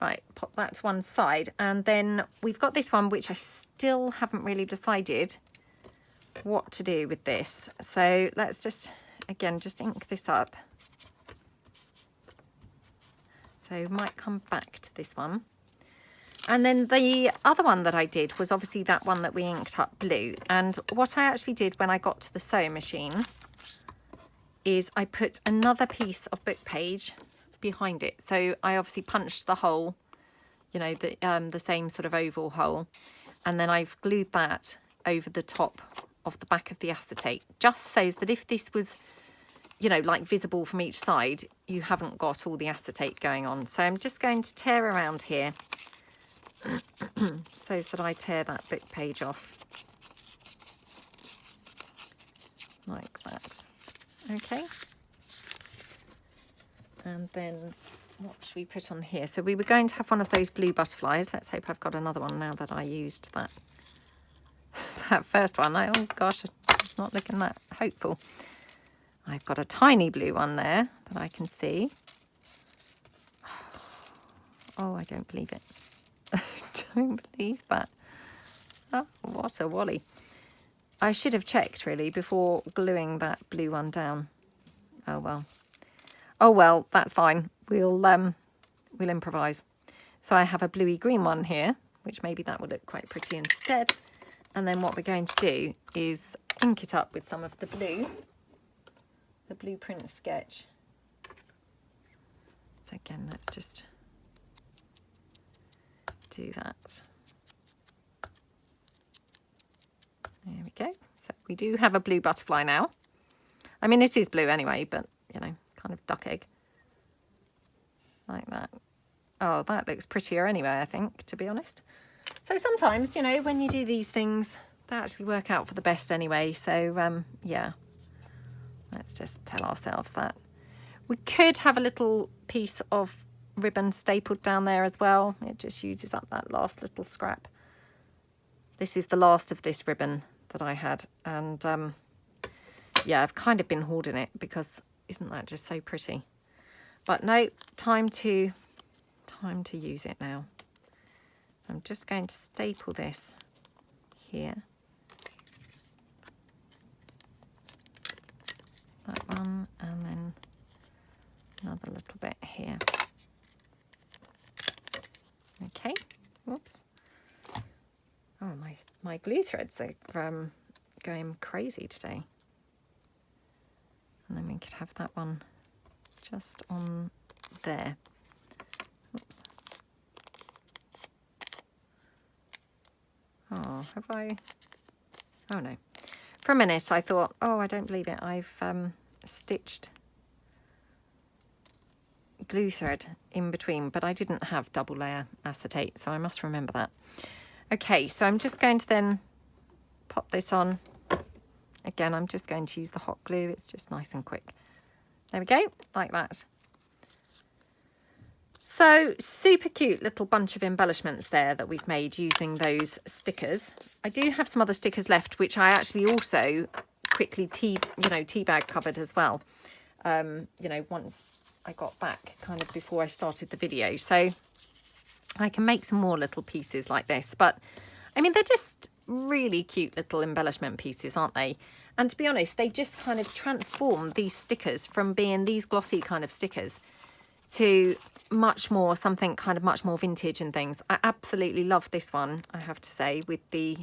A: Right, pop that to one side. And then we've got this one, which I still haven't really decided what to do with this. So let's just, again, just ink this up. So might come back to this one. And then the other one that I did was obviously that one that we inked up blue. And what I actually did when I got to the sewing machine is I put another piece of book page behind it. So I obviously punched the hole, you know, the same sort of oval hole, and then I've glued that over the top of the back of the acetate, just so that if this was, you know, like visible from each side, you haven't got all the acetate going on. So I'm just going to tear around here so that I tear that book page off like that. Okay. And then what should we put on here? So we were going to have one of those blue butterflies. Let's hope I've got another one now that I used that first one. Oh gosh, it's not looking that hopeful. I've got a tiny blue one there that I can see. Oh, I don't believe it. I don't believe that. Oh, what a wally. I should have checked really before gluing that blue one down. Oh well. Oh well, that's fine. We'll improvise. So I have a bluey green one here, which maybe that would look quite pretty instead. And then what we're going to do is ink it up with some of the blueprint sketch. So again, let's just do that. There we go. So we do have a blue butterfly now. I mean, it is blue anyway, but you know, kind of duck egg. Like that. Oh, that looks prettier anyway, I think, to be honest. So sometimes, you know, when you do these things, they actually work out for the best anyway. So, yeah, let's just tell ourselves that. We could have a little piece of ribbon stapled down there as well. It just uses up that last little scrap. This is the last of this ribbon that I had, and yeah, I've kind of been hoarding it because isn't that just so pretty? But no, time to use it now. So I'm just going to staple this here. That one, and then another little bit here. Okay, whoops. Oh, my glue threads are going crazy today. And then we could have that one just on there. Oops. Oh, have I? Oh no. For a minute I thought, oh, I don't believe it. I've stitched glue thread in between, but I didn't have double layer acetate, so I must remember that. Okay, so I'm just going to then pop this on. Again, I'm just going to use the hot glue. It's just nice and quick. There we go, like that. So super cute little bunch of embellishments there that we've made using those stickers. I do have some other stickers left, which I actually also quickly teabag covered as well. You know, once I got back kind of before I started the video. So I can make some more little pieces like this, but I mean, they're just really cute little embellishment pieces, aren't they? And to be honest, they just kind of transform these stickers from being these glossy kind of stickers to much more something kind of much more vintage and things. I absolutely love this one, I have to say, with the,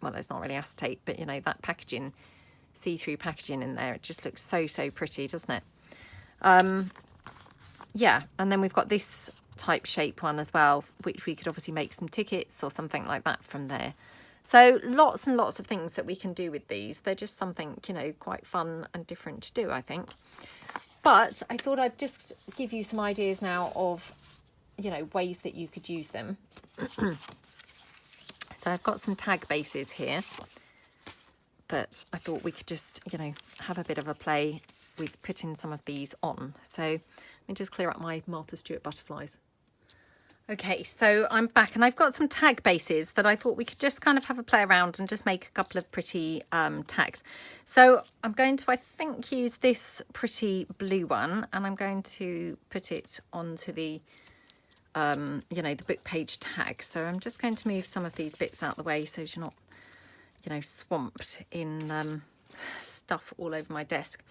A: well, it's not really acetate, but you know, that packaging, see-through packaging in there. It just looks so pretty, doesn't it? Yeah, and then we've got this type shape one as well, which we could obviously make some tickets or something like that from there. So lots and lots of things that we can do with these. They're just something, you know, quite fun and different to do, I think. But I thought I'd just give you some ideas now of, you know, ways that you could use them. So I've got some tag bases here that I thought we could just, you know, have a bit of a play with putting some of these on. So let me just clear up my Martha Stewart butterflies. Okay, so I'm back and I've got some tag bases that I thought we could just kind of have a play around and just make a couple of pretty tags. So I'm going to, I think, use this pretty blue one, and I'm going to put it onto the, you know, the book page tag. So I'm just going to move some of these bits out of the way so you're not, you know, swamped in stuff all over my desk.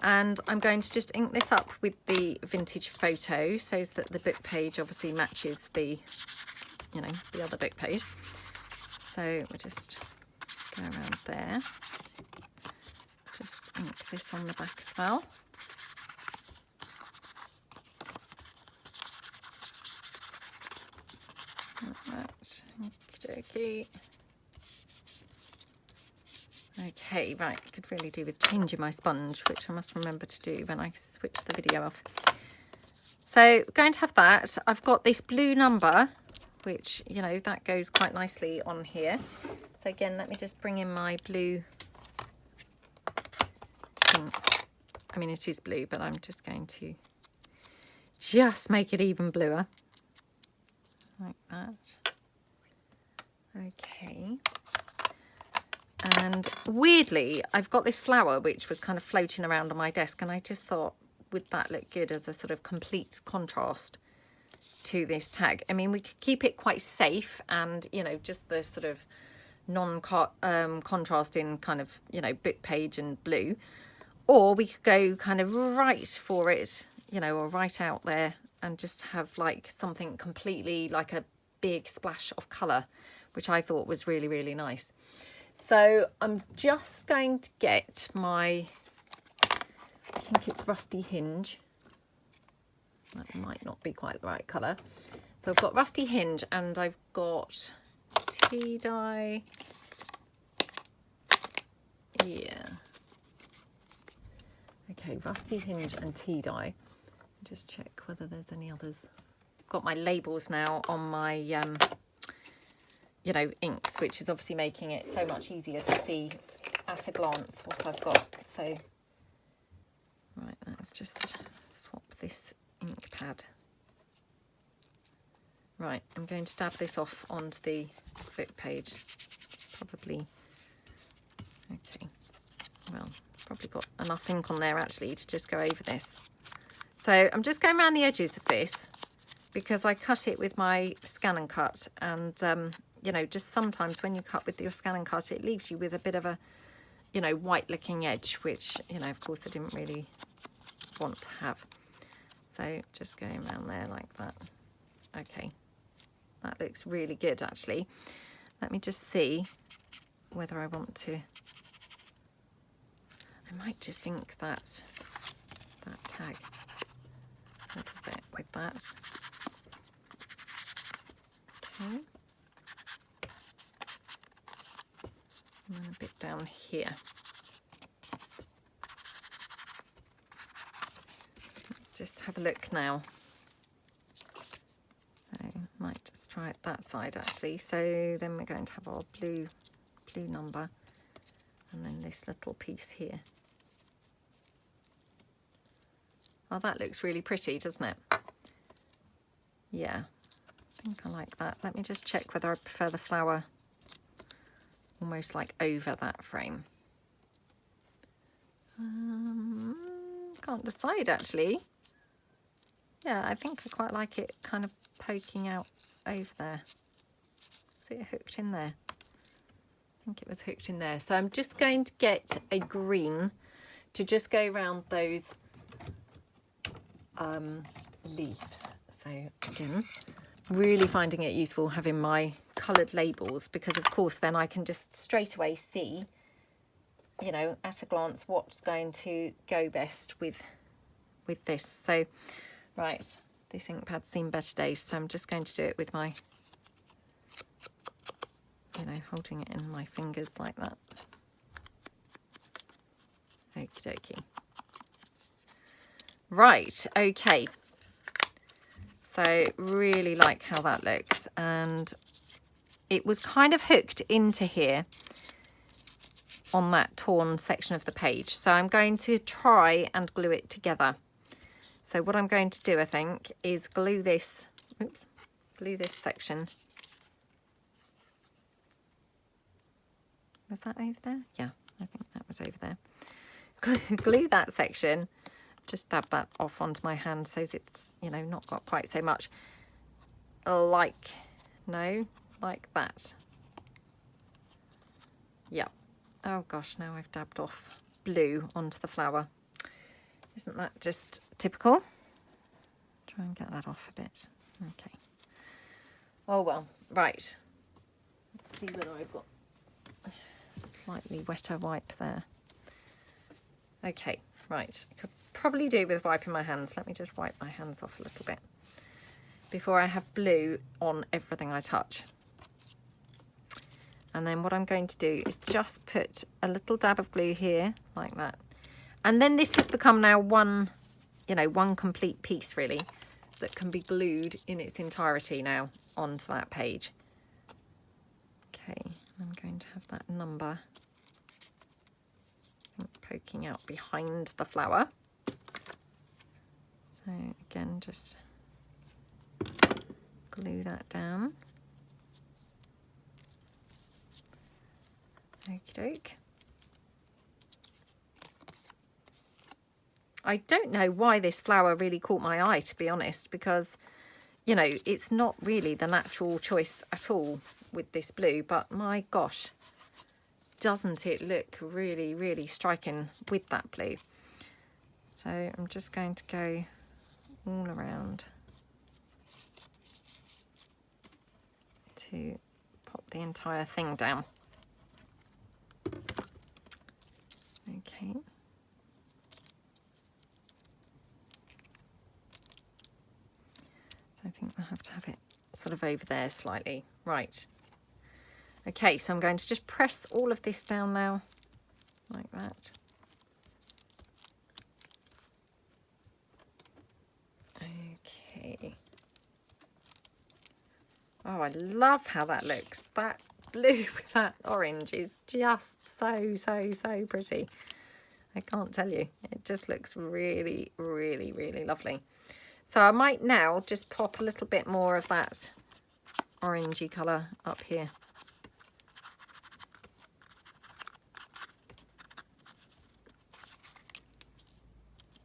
A: And I'm going to just ink this up with the vintage photo so that the book page obviously matches the, you know, the other book page. So we'll just go around there. Just ink this on the back as well. Like that. Okey-dokey. Okay, right, could really do with changing my sponge, which I must remember to do when I switch the video off. So going to have that. I've got this blue number, which, you know, that goes quite nicely on here. So again, let me just bring in my blue ink. I mean, it is blue, but I'm just going to just make it even bluer. Like that. Okay. And weirdly, I've got this flower which was kind of floating around on my desk, and I just thought, would that look good as a sort of complete contrast to this tag? I mean, we could keep it quite safe and, you know, just the sort of contrasting kind of, you know, book page and blue, or we could go kind of right for it, you know, or right out there and just have like something completely like a big splash of colour, which I thought was really, really nice. So I'm just going to get my, I think it's Rusty Hinge. That might not be quite the right colour. So I've got Rusty Hinge and I've got tea dye. Yeah. Okay, Rusty Hinge and tea dye. Just check whether there's any others. I've got my labels now on my you know, inks, which is obviously making it so much easier to see at a glance what I've got. So, right, let's just swap this ink pad Right, I'm going to dab this off onto the book page. It's probably, okay, well, it's probably got enough ink on there actually to just go over this. So I'm just going around the edges of this because I cut it with my Scan and Cut, and you know, just sometimes when you cut with your Scan and Cut, it leaves you with a bit of a, you know, white looking edge, which, you know, of course I didn't really want to have. So just going around there like that. Okay, that looks really good actually. Let me just see whether I want to, I might just ink that tag a little bit with that. Okay. And then a bit down here. Let's just have a look now. So might just try it that side actually. So then we're going to have our blue number, and then this little piece here. Oh, that looks really pretty, doesn't it? Yeah, I think I like that. Let me just check whether I prefer the flower almost like over that frame. Can't decide actually. Yeah, I think I quite like it kind of poking out over there. Is it hooked in there? I think it was hooked in there. So I'm just going to get a green to just go around those leaves. So again, really finding it useful having my coloured labels, because of course then I can just straight away see, you know, at a glance what's going to go best with this. So right, this ink pad's seen better days, so I'm just going to do it with my, you know, holding it in my fingers like that. Okie dokie. Right, okay. So really like how that looks, and it was kind of hooked into here on that torn section of the page. So I'm going to try and glue it together. So what I'm going to do, I think, is glue this, oops, glue this section. Was that over there? Yeah, I think that was over there. Glue that section. Just dab that off onto my hand so it's, you know, not got quite so much like that. Yeah. Oh gosh, now I've dabbed off blue onto the flower. Isn't that just typical? Try and get that off a bit. Okay. Oh well, right. Let's see whether I've got a slightly wetter wipe there. Okay, right. I could probably do with wiping my hands. Let me just wipe my hands off a little bit before I have blue on everything I touch. And then what I'm going to do is just put a little dab of glue here like that. And then this has become now one, you know, one complete piece really that can be glued in its entirety now onto that page. Okay, I'm going to have that number poking out behind the flower. So again, just glue that down. Okie doke. I don't know why this flower really caught my eye, to be honest, because, you know, it's not really the natural choice at all with this blue, but my gosh, doesn't it look really, really striking with that blue. So I'm just going to go all around to pop the entire thing down. Okay. So I think I'll have to have it sort of over there slightly. Right. Okay, so I'm going to just press all of this down now, like that. Okay. Oh, I love how that looks. That blue with that orange is just so, so, so pretty. I can't tell you. It just looks really, really, really lovely. So I might now just pop a little bit more of that orangey colour up here.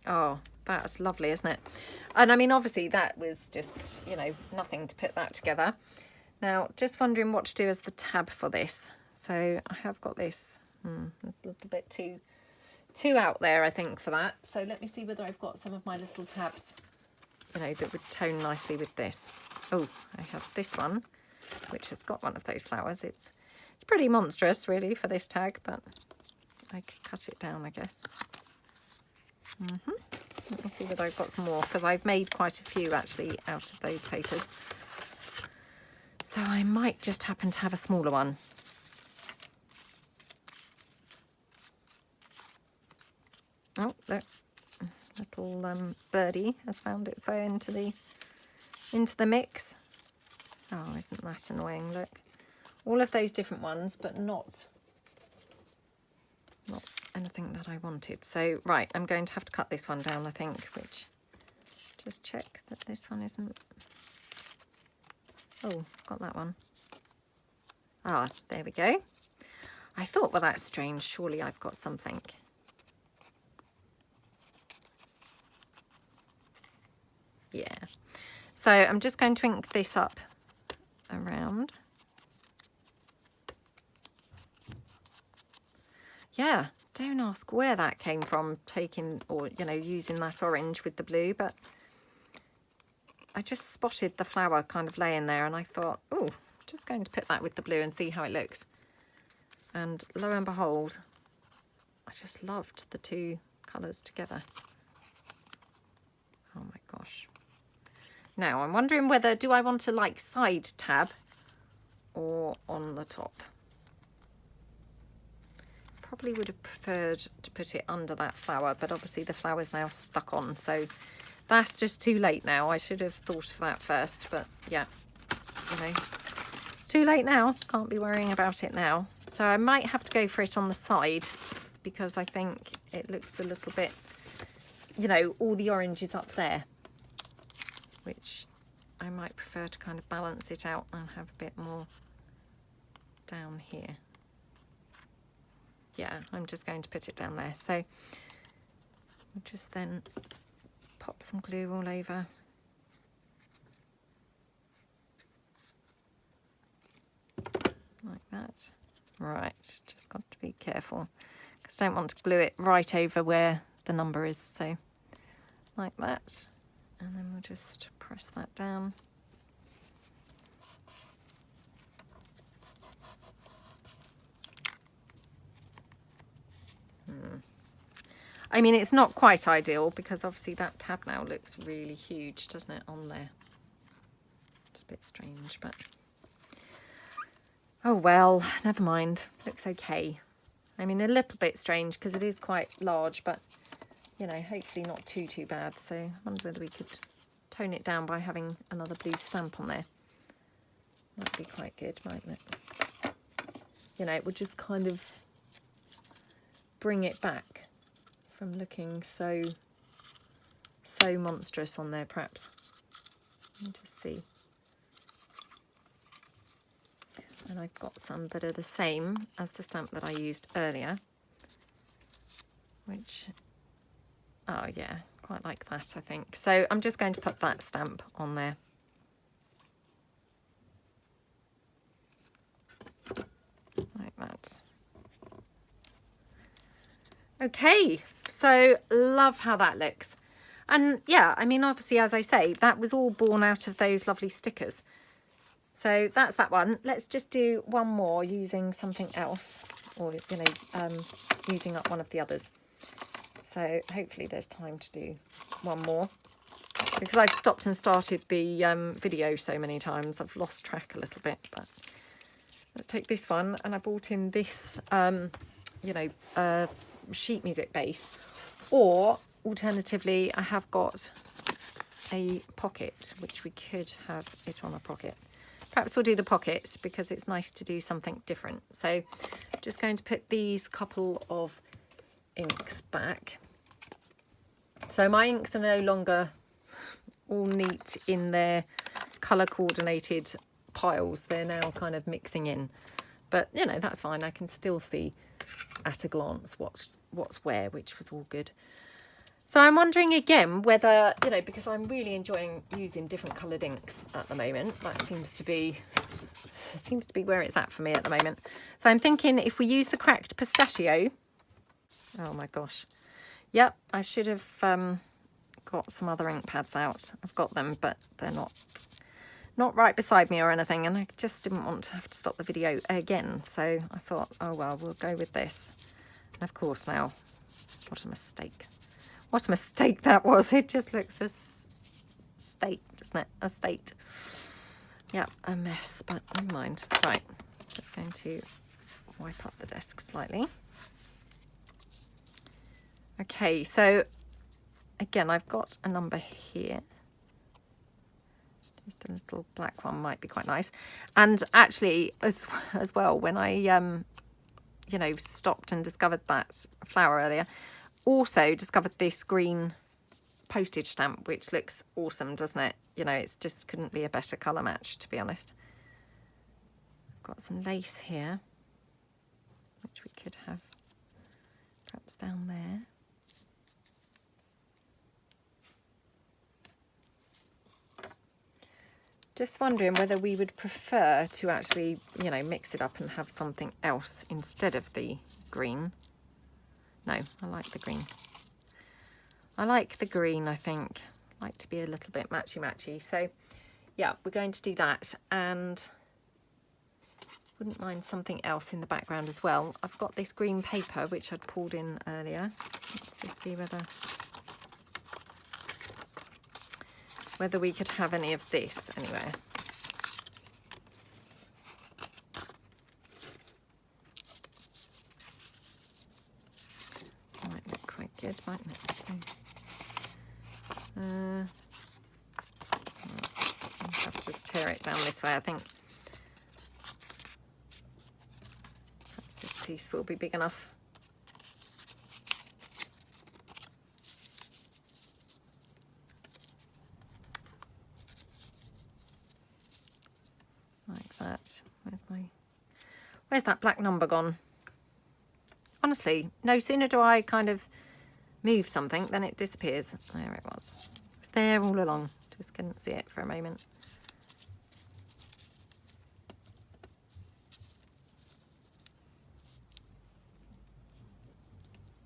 A: Oh, that's lovely, isn't it? And I mean, obviously that was just, you know, nothing to put that together. Now, just wondering what to do as the tab for this. So I have got this, it's a little bit too out there, I think, for that. So let me see whether I've got some of my little tabs, you know, that would tone nicely with this. Oh, I have this one, which has got one of those flowers. It's pretty monstrous, really, for this tag, but I could cut it down, I guess. Let me see whether I've got some more, because I've made quite a few, actually, out of those papers. So I might just happen to have a smaller one. Oh, look, little birdie has found its way into the mix. Oh, isn't that annoying? Look, all of those different ones, but not anything that I wanted. So right, I'm going to have to cut this one down, I think. Which, just check that this one isn't. Oh, got that one. Ah, there we go. I thought, well, that's strange. Surely I've got something. Yeah. So I'm just going to ink this up around. Yeah, don't ask where that came from, taking, or, you know, using that orange with the blue, but I just spotted the flower kind of laying there and I thought, oh, just going to put that with the blue and see how it looks. And lo and behold, I just loved the two colours together. Oh my gosh. Now I'm wondering whether, do I want to like side tab or on the top? Probably would have preferred to put it under that flower, but obviously the flower's now stuck on, so that's just too late now. I should have thought of that first, but yeah, you know, it's too late now. Can't be worrying about it now. So I might have to go for it on the side because I think it looks a little bit, you know, all the orange is up there, which I might prefer to kind of balance it out and have a bit more down here. Yeah, I'm just going to put it down there. So we'll just then pop some glue all over. Like that. Right, just got to be careful because I don't want to glue it right over where the number is. So like that. And then we'll just press that down. I mean, it's not quite ideal because obviously that tab now looks really huge, doesn't it, on there? It's a bit strange, but oh well, never mind. Looks okay. I mean, a little bit strange because it is quite large, but you know, hopefully not too bad. So I wonder whether we could tone it down by having another blue stamp on there. That'd be quite good, mightn't it? You know, it would just kind of bring it back from looking so monstrous on there, perhaps. Let me just see. And I've got some that are the same as the stamp that I used earlier, which, oh yeah, quite like that, I think. So I'm just going to put that stamp on there. Like that. Okay, so love how that looks. And yeah, I mean, obviously, as I say, that was all born out of those lovely stickers. So that's that one. Let's just do one more using something else, or, you know, using up one of the others. So hopefully there's time to do one more, because I've stopped and started the video so many times. I've lost track a little bit, but let's take this one. And I bought in this, you know, sheet music base, or alternatively I have got a pocket, which we could have it on a pocket. Perhaps we'll do the pocket because it's nice to do something different. So just going to put these couple of inks back. So my inks are no longer all neat in their colour coordinated piles, they're now kind of mixing in. But, you know, that's fine. I can still see at a glance what's where, which was all good. So I'm wondering again whether, you know, because I'm really enjoying using different coloured inks at the moment. That seems to be where it's at for me at the moment. So I'm thinking if we use the cracked pistachio. Oh my gosh. Yep, I should have got some other ink pads out. I've got them, but they're not right beside me or anything, and I just didn't want to have to stop the video again. So I thought, oh well, we'll go with this. And of course now, what a mistake. What a mistake that was. It just looks a state, doesn't it? A state. Yeah, a mess, but never mind. Right, just going to wipe up the desk slightly. Okay, so again, I've got a number here. Just a little black one might be quite nice. And actually, as well, when I, you know, stopped and discovered that flower earlier, also discovered this green postage stamp, which looks awesome, doesn't it? You know, it's just couldn't be a better colour match, to be honest. I've got some lace here, which we could have perhaps down there. Just wondering whether we would prefer to actually, you know, mix it up and have something else instead of the green. No, I like the green. I like the green, I think. I like to be a little bit matchy-matchy. So, yeah, we're going to do that. And wouldn't mind something else in the background as well. I've got this green paper, which I'd pulled in earlier. Let's just see whether we could have any of this anywhere. Might look quite good, mightn't it? So, I'll have to tear it down this way, I think. Perhaps this piece will be big enough. Like that. Where's that black number gone? Honestly, no sooner do I kind of move something than it disappears. There it was. It was there all along. Just couldn't see it for a moment.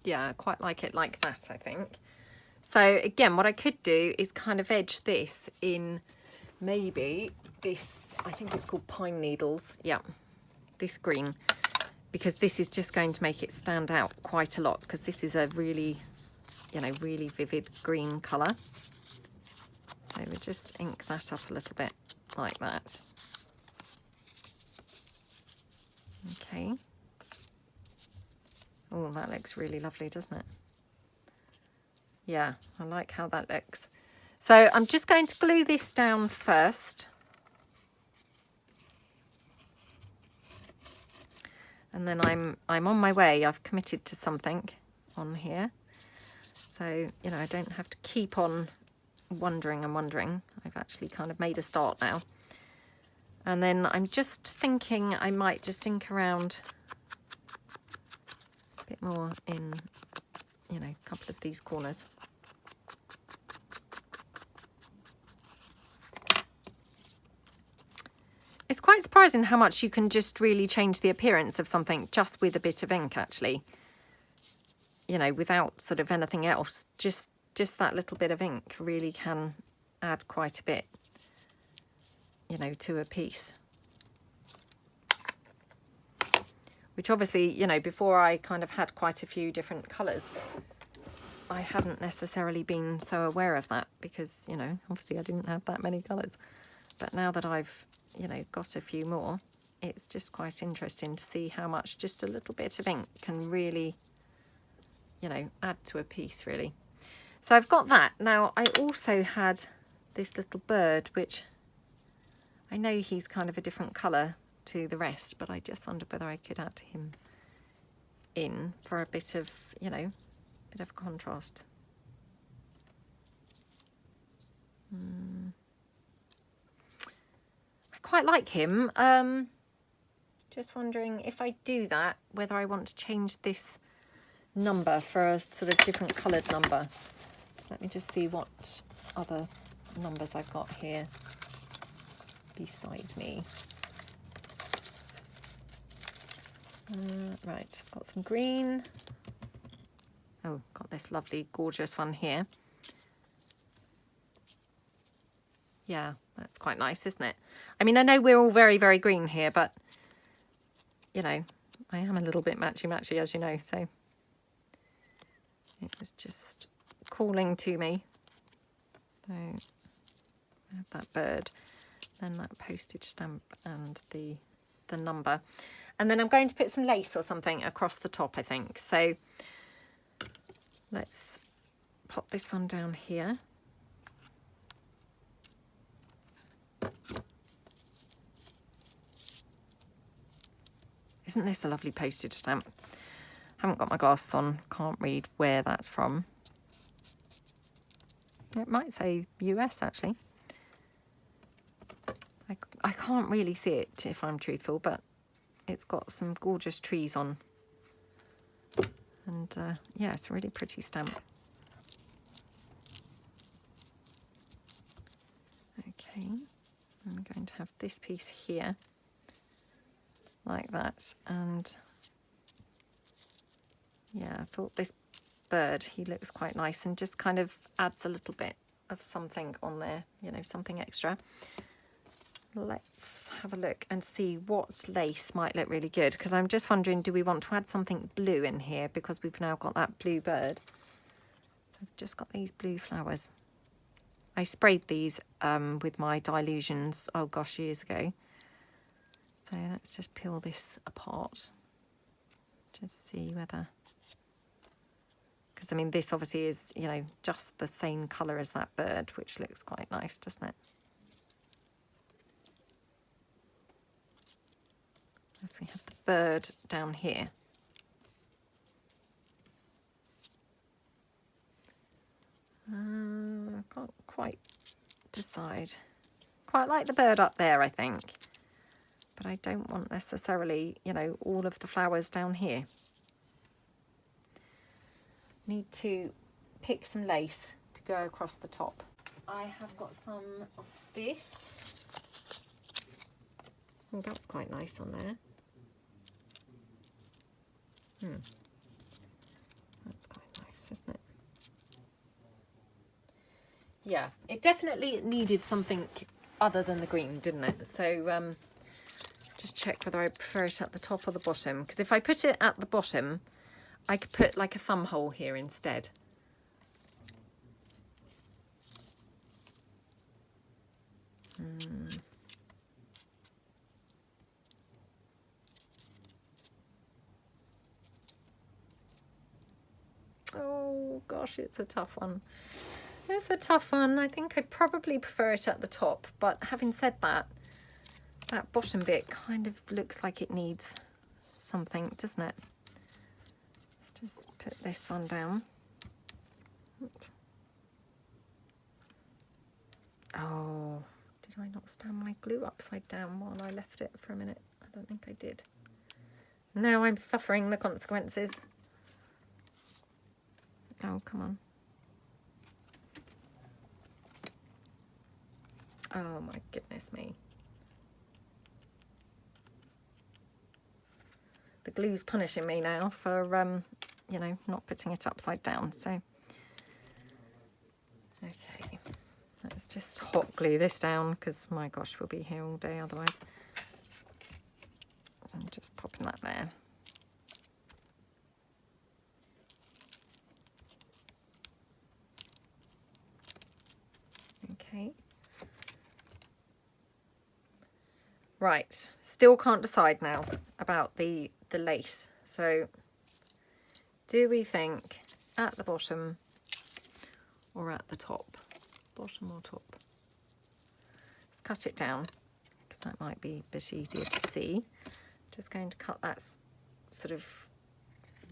A: Yeah, I quite like it like that, I think. So again, what I could do is kind of edge this in maybe this, I think it's called pine needles. Yeah, this green, because this is just going to make it stand out quite a lot, because this is a really, you know, really vivid green colour. So we'll just ink that up a little bit like that. Okay. Oh, that looks really lovely, doesn't it? Yeah, I like how that looks. So I'm just going to glue this down first. And then I'm on my way. I've committed to something on here. So, you know, I don't have to keep on wondering and wondering. I've actually kind of made a start now. And then I'm just thinking I might just ink around a bit more in, you know, a couple of these corners. It's quite surprising how much you can just really change the appearance of something just with a bit of ink, actually. You know, without sort of anything else. Just that little bit of ink really can add quite a bit, you know, to a piece. Which obviously, you know, before I kind of had quite a few different colours, I hadn't necessarily been so aware of that because, you know, obviously I didn't have that many colours. But now that I've, you know, got a few more, it's just quite interesting to see how much just a little bit of ink can really, you know, add to a piece, really. So I've got that. Now, I also had this little bird, which I know he's kind of a different colour to the rest, but I just wondered whether I could add him in for a bit of, you know, bit of contrast. quite like him. Just wondering if I do that, whether I want to change this number for a sort of different coloured number. Let me just see what other numbers I've got here beside me. Right, got some green. Oh, got this lovely, gorgeous one here. Yeah, that's quite nice, isn't it? I mean, I know we're all very, very green here, but, you know, I am a little bit matchy-matchy, as you know, so it was just calling to me. So I have that bird, then that postage stamp and the number. And then I'm going to put some lace or something across the top, I think. So let's pop this one down here. Isn't this a lovely postage stamp? Haven't got my glasses on, can't read where that's from. It might say US actually. I can't really see it if I'm truthful, but it's got some gorgeous trees on. And yeah, it's a really pretty stamp. Okay, I'm going to have this piece here, like that. And yeah, I thought this bird, he looks quite nice and just kind of adds a little bit of something on there, you know, something extra. Let's have a look and see what lace might look really good, because I'm just wondering, do we want to add something blue in here because we've now got that blue bird? So I've just got these blue flowers. I sprayed these with my Dilutions, oh gosh, years ago. So let's just peel this apart. Just see whether, because I mean this obviously is, you know, just the same colour as that bird, which looks quite nice, doesn't it? As we have the bird down here. I can't quite decide. Quite like the bird up there, I think. But I don't want necessarily, you know, all of the flowers down here. Need to pick some lace to go across the top. I have got some of this. Oh, that's quite nice on there. That's quite nice, isn't it? Yeah, it definitely needed something other than the green, didn't it? So let's just check whether I prefer it at the top or the bottom, because if I put it at the bottom, I could put like a thumb hole here instead. Oh gosh, it's a tough one. It's a tough one. I think I'd probably prefer it at the top, but having said that, that bottom bit kind of looks like it needs something, doesn't it? Let's just put this one down. Oops. Oh, did I not stand my glue upside down while I left it for a minute? I don't think I did. Now I'm suffering the consequences. Oh, come on. Oh my goodness me. The glue's punishing me now for, you know, not putting it upside down. So, okay, let's just hot glue this down because my gosh, we'll be here all day otherwise. So I'm just popping that there. Okay. Right, still can't decide now about the lace. So do we think at the bottom or at the top? Bottom or top? Let's cut it down because that might be a bit easier to see. Just going to cut that sort of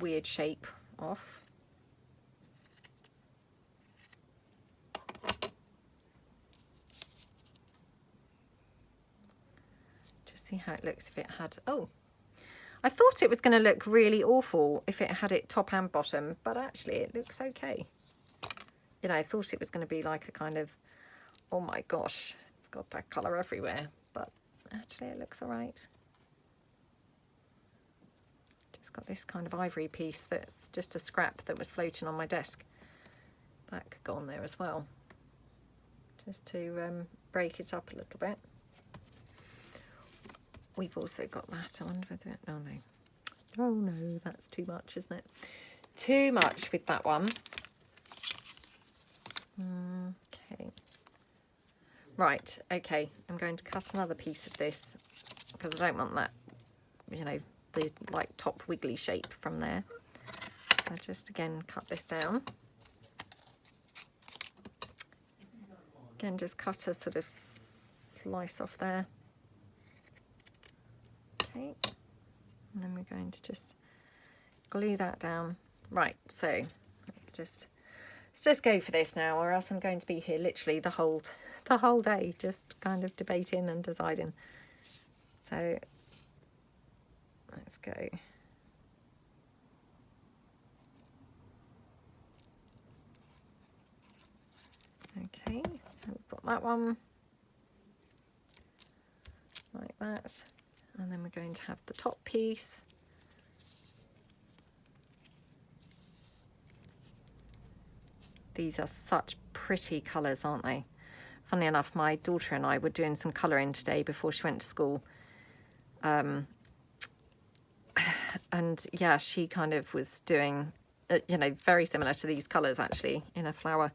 A: weird shape off. See how it looks if it had, oh, I thought it was going to look really awful if it had it top and bottom, but actually it looks okay. You know, I thought it was going to be like a kind of, oh my gosh, it's got that colour everywhere, but actually it looks all right. Just got this kind of ivory piece that's just a scrap that was floating on my desk. That could go on there as well, just to break it up a little bit. We've also got that. I wonder whether it, oh no. Oh no, that's too much, isn't it? Too much with that one. Okay. Right, okay. I'm going to cut another piece of this because I don't want that, you know, the like top wiggly shape from there. So just again cut this down. Again, just cut a sort of slice off there. Okay, and then we're going to just glue that down. Right, so let's just go for this now, or else I'm going to be here literally the whole day, just kind of debating and deciding. So let's go. Okay, so we've got that one like that. And then we're going to have the top piece. These are such pretty colours, aren't they? Funnily enough, my daughter and I were doing some colouring today before she went to school. And yeah, she kind of was doing, you know, very similar to these colours actually in a flower.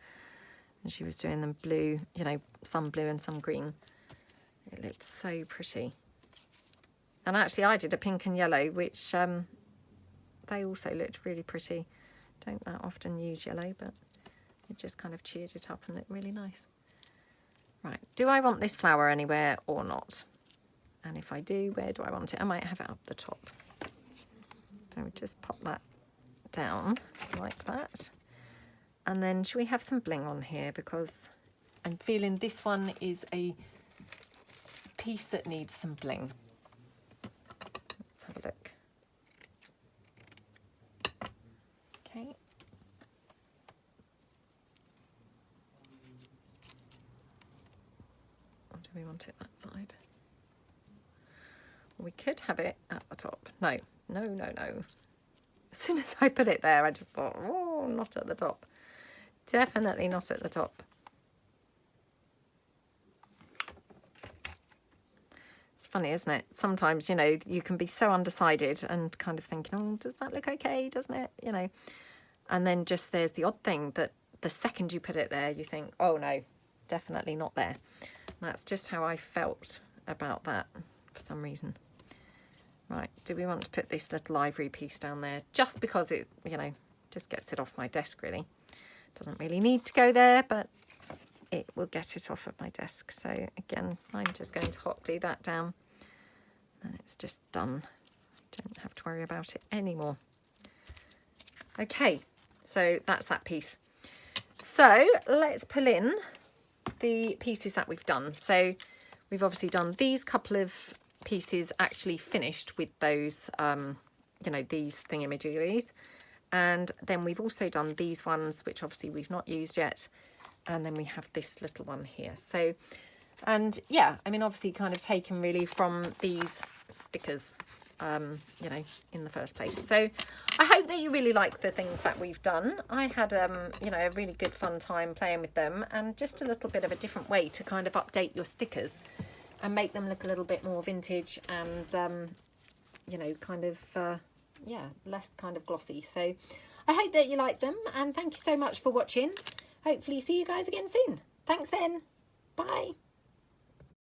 A: And she was doing them blue, you know, some blue and some green. It looked so pretty. And actually I did a pink and yellow, which they also looked really pretty. Don't that often use yellow, but it just kind of cheered it up and looked really nice. Right, do I want this flower anywhere or not? And if I do, where do I want it? I might have it up the top. So we just pop that down like that. And then should we have some bling on here? Because I'm feeling this one is a piece that needs some bling. Let's have a look. Okay. Or do we want it that side? We could have it at the top. No, no, no, no. As soon as I put it there, I just thought, oh, not at the top. Definitely not at the top. It's funny, isn't it? Sometimes, you know, you can be so undecided and kind of thinking, oh, does that look okay? Doesn't it? You know, and then just there's the odd thing that the second you put it there, you think, oh no, definitely not there. And that's just how I felt about that for some reason. Right, do we want to put this little ivory piece down there just because it, you know, just gets it off my desk really. Doesn't really need to go there, but it will get it off of my desk. So again, I'm just going to hot glue that down and it's just done. Don't have to worry about it anymore. Okay, so that's that piece. So let's pull in the pieces that we've done. So we've obviously done these couple of pieces actually finished with those, you know, these thingamajiggies. And then we've also done these ones, which obviously we've not used yet. And then we have this little one here. So, and yeah, I mean, obviously kind of taken really from these stickers, you know, in the first place. So I hope that you really like the things that we've done. I had, you know, a really good fun time playing with them and just a little bit of a different way to kind of update your stickers and make them look a little bit more vintage and, you know, kind of, yeah, less kind of glossy. So I hope that you like them and thank you so much for watching. Hopefully see you guys again soon. Thanks then. Bye.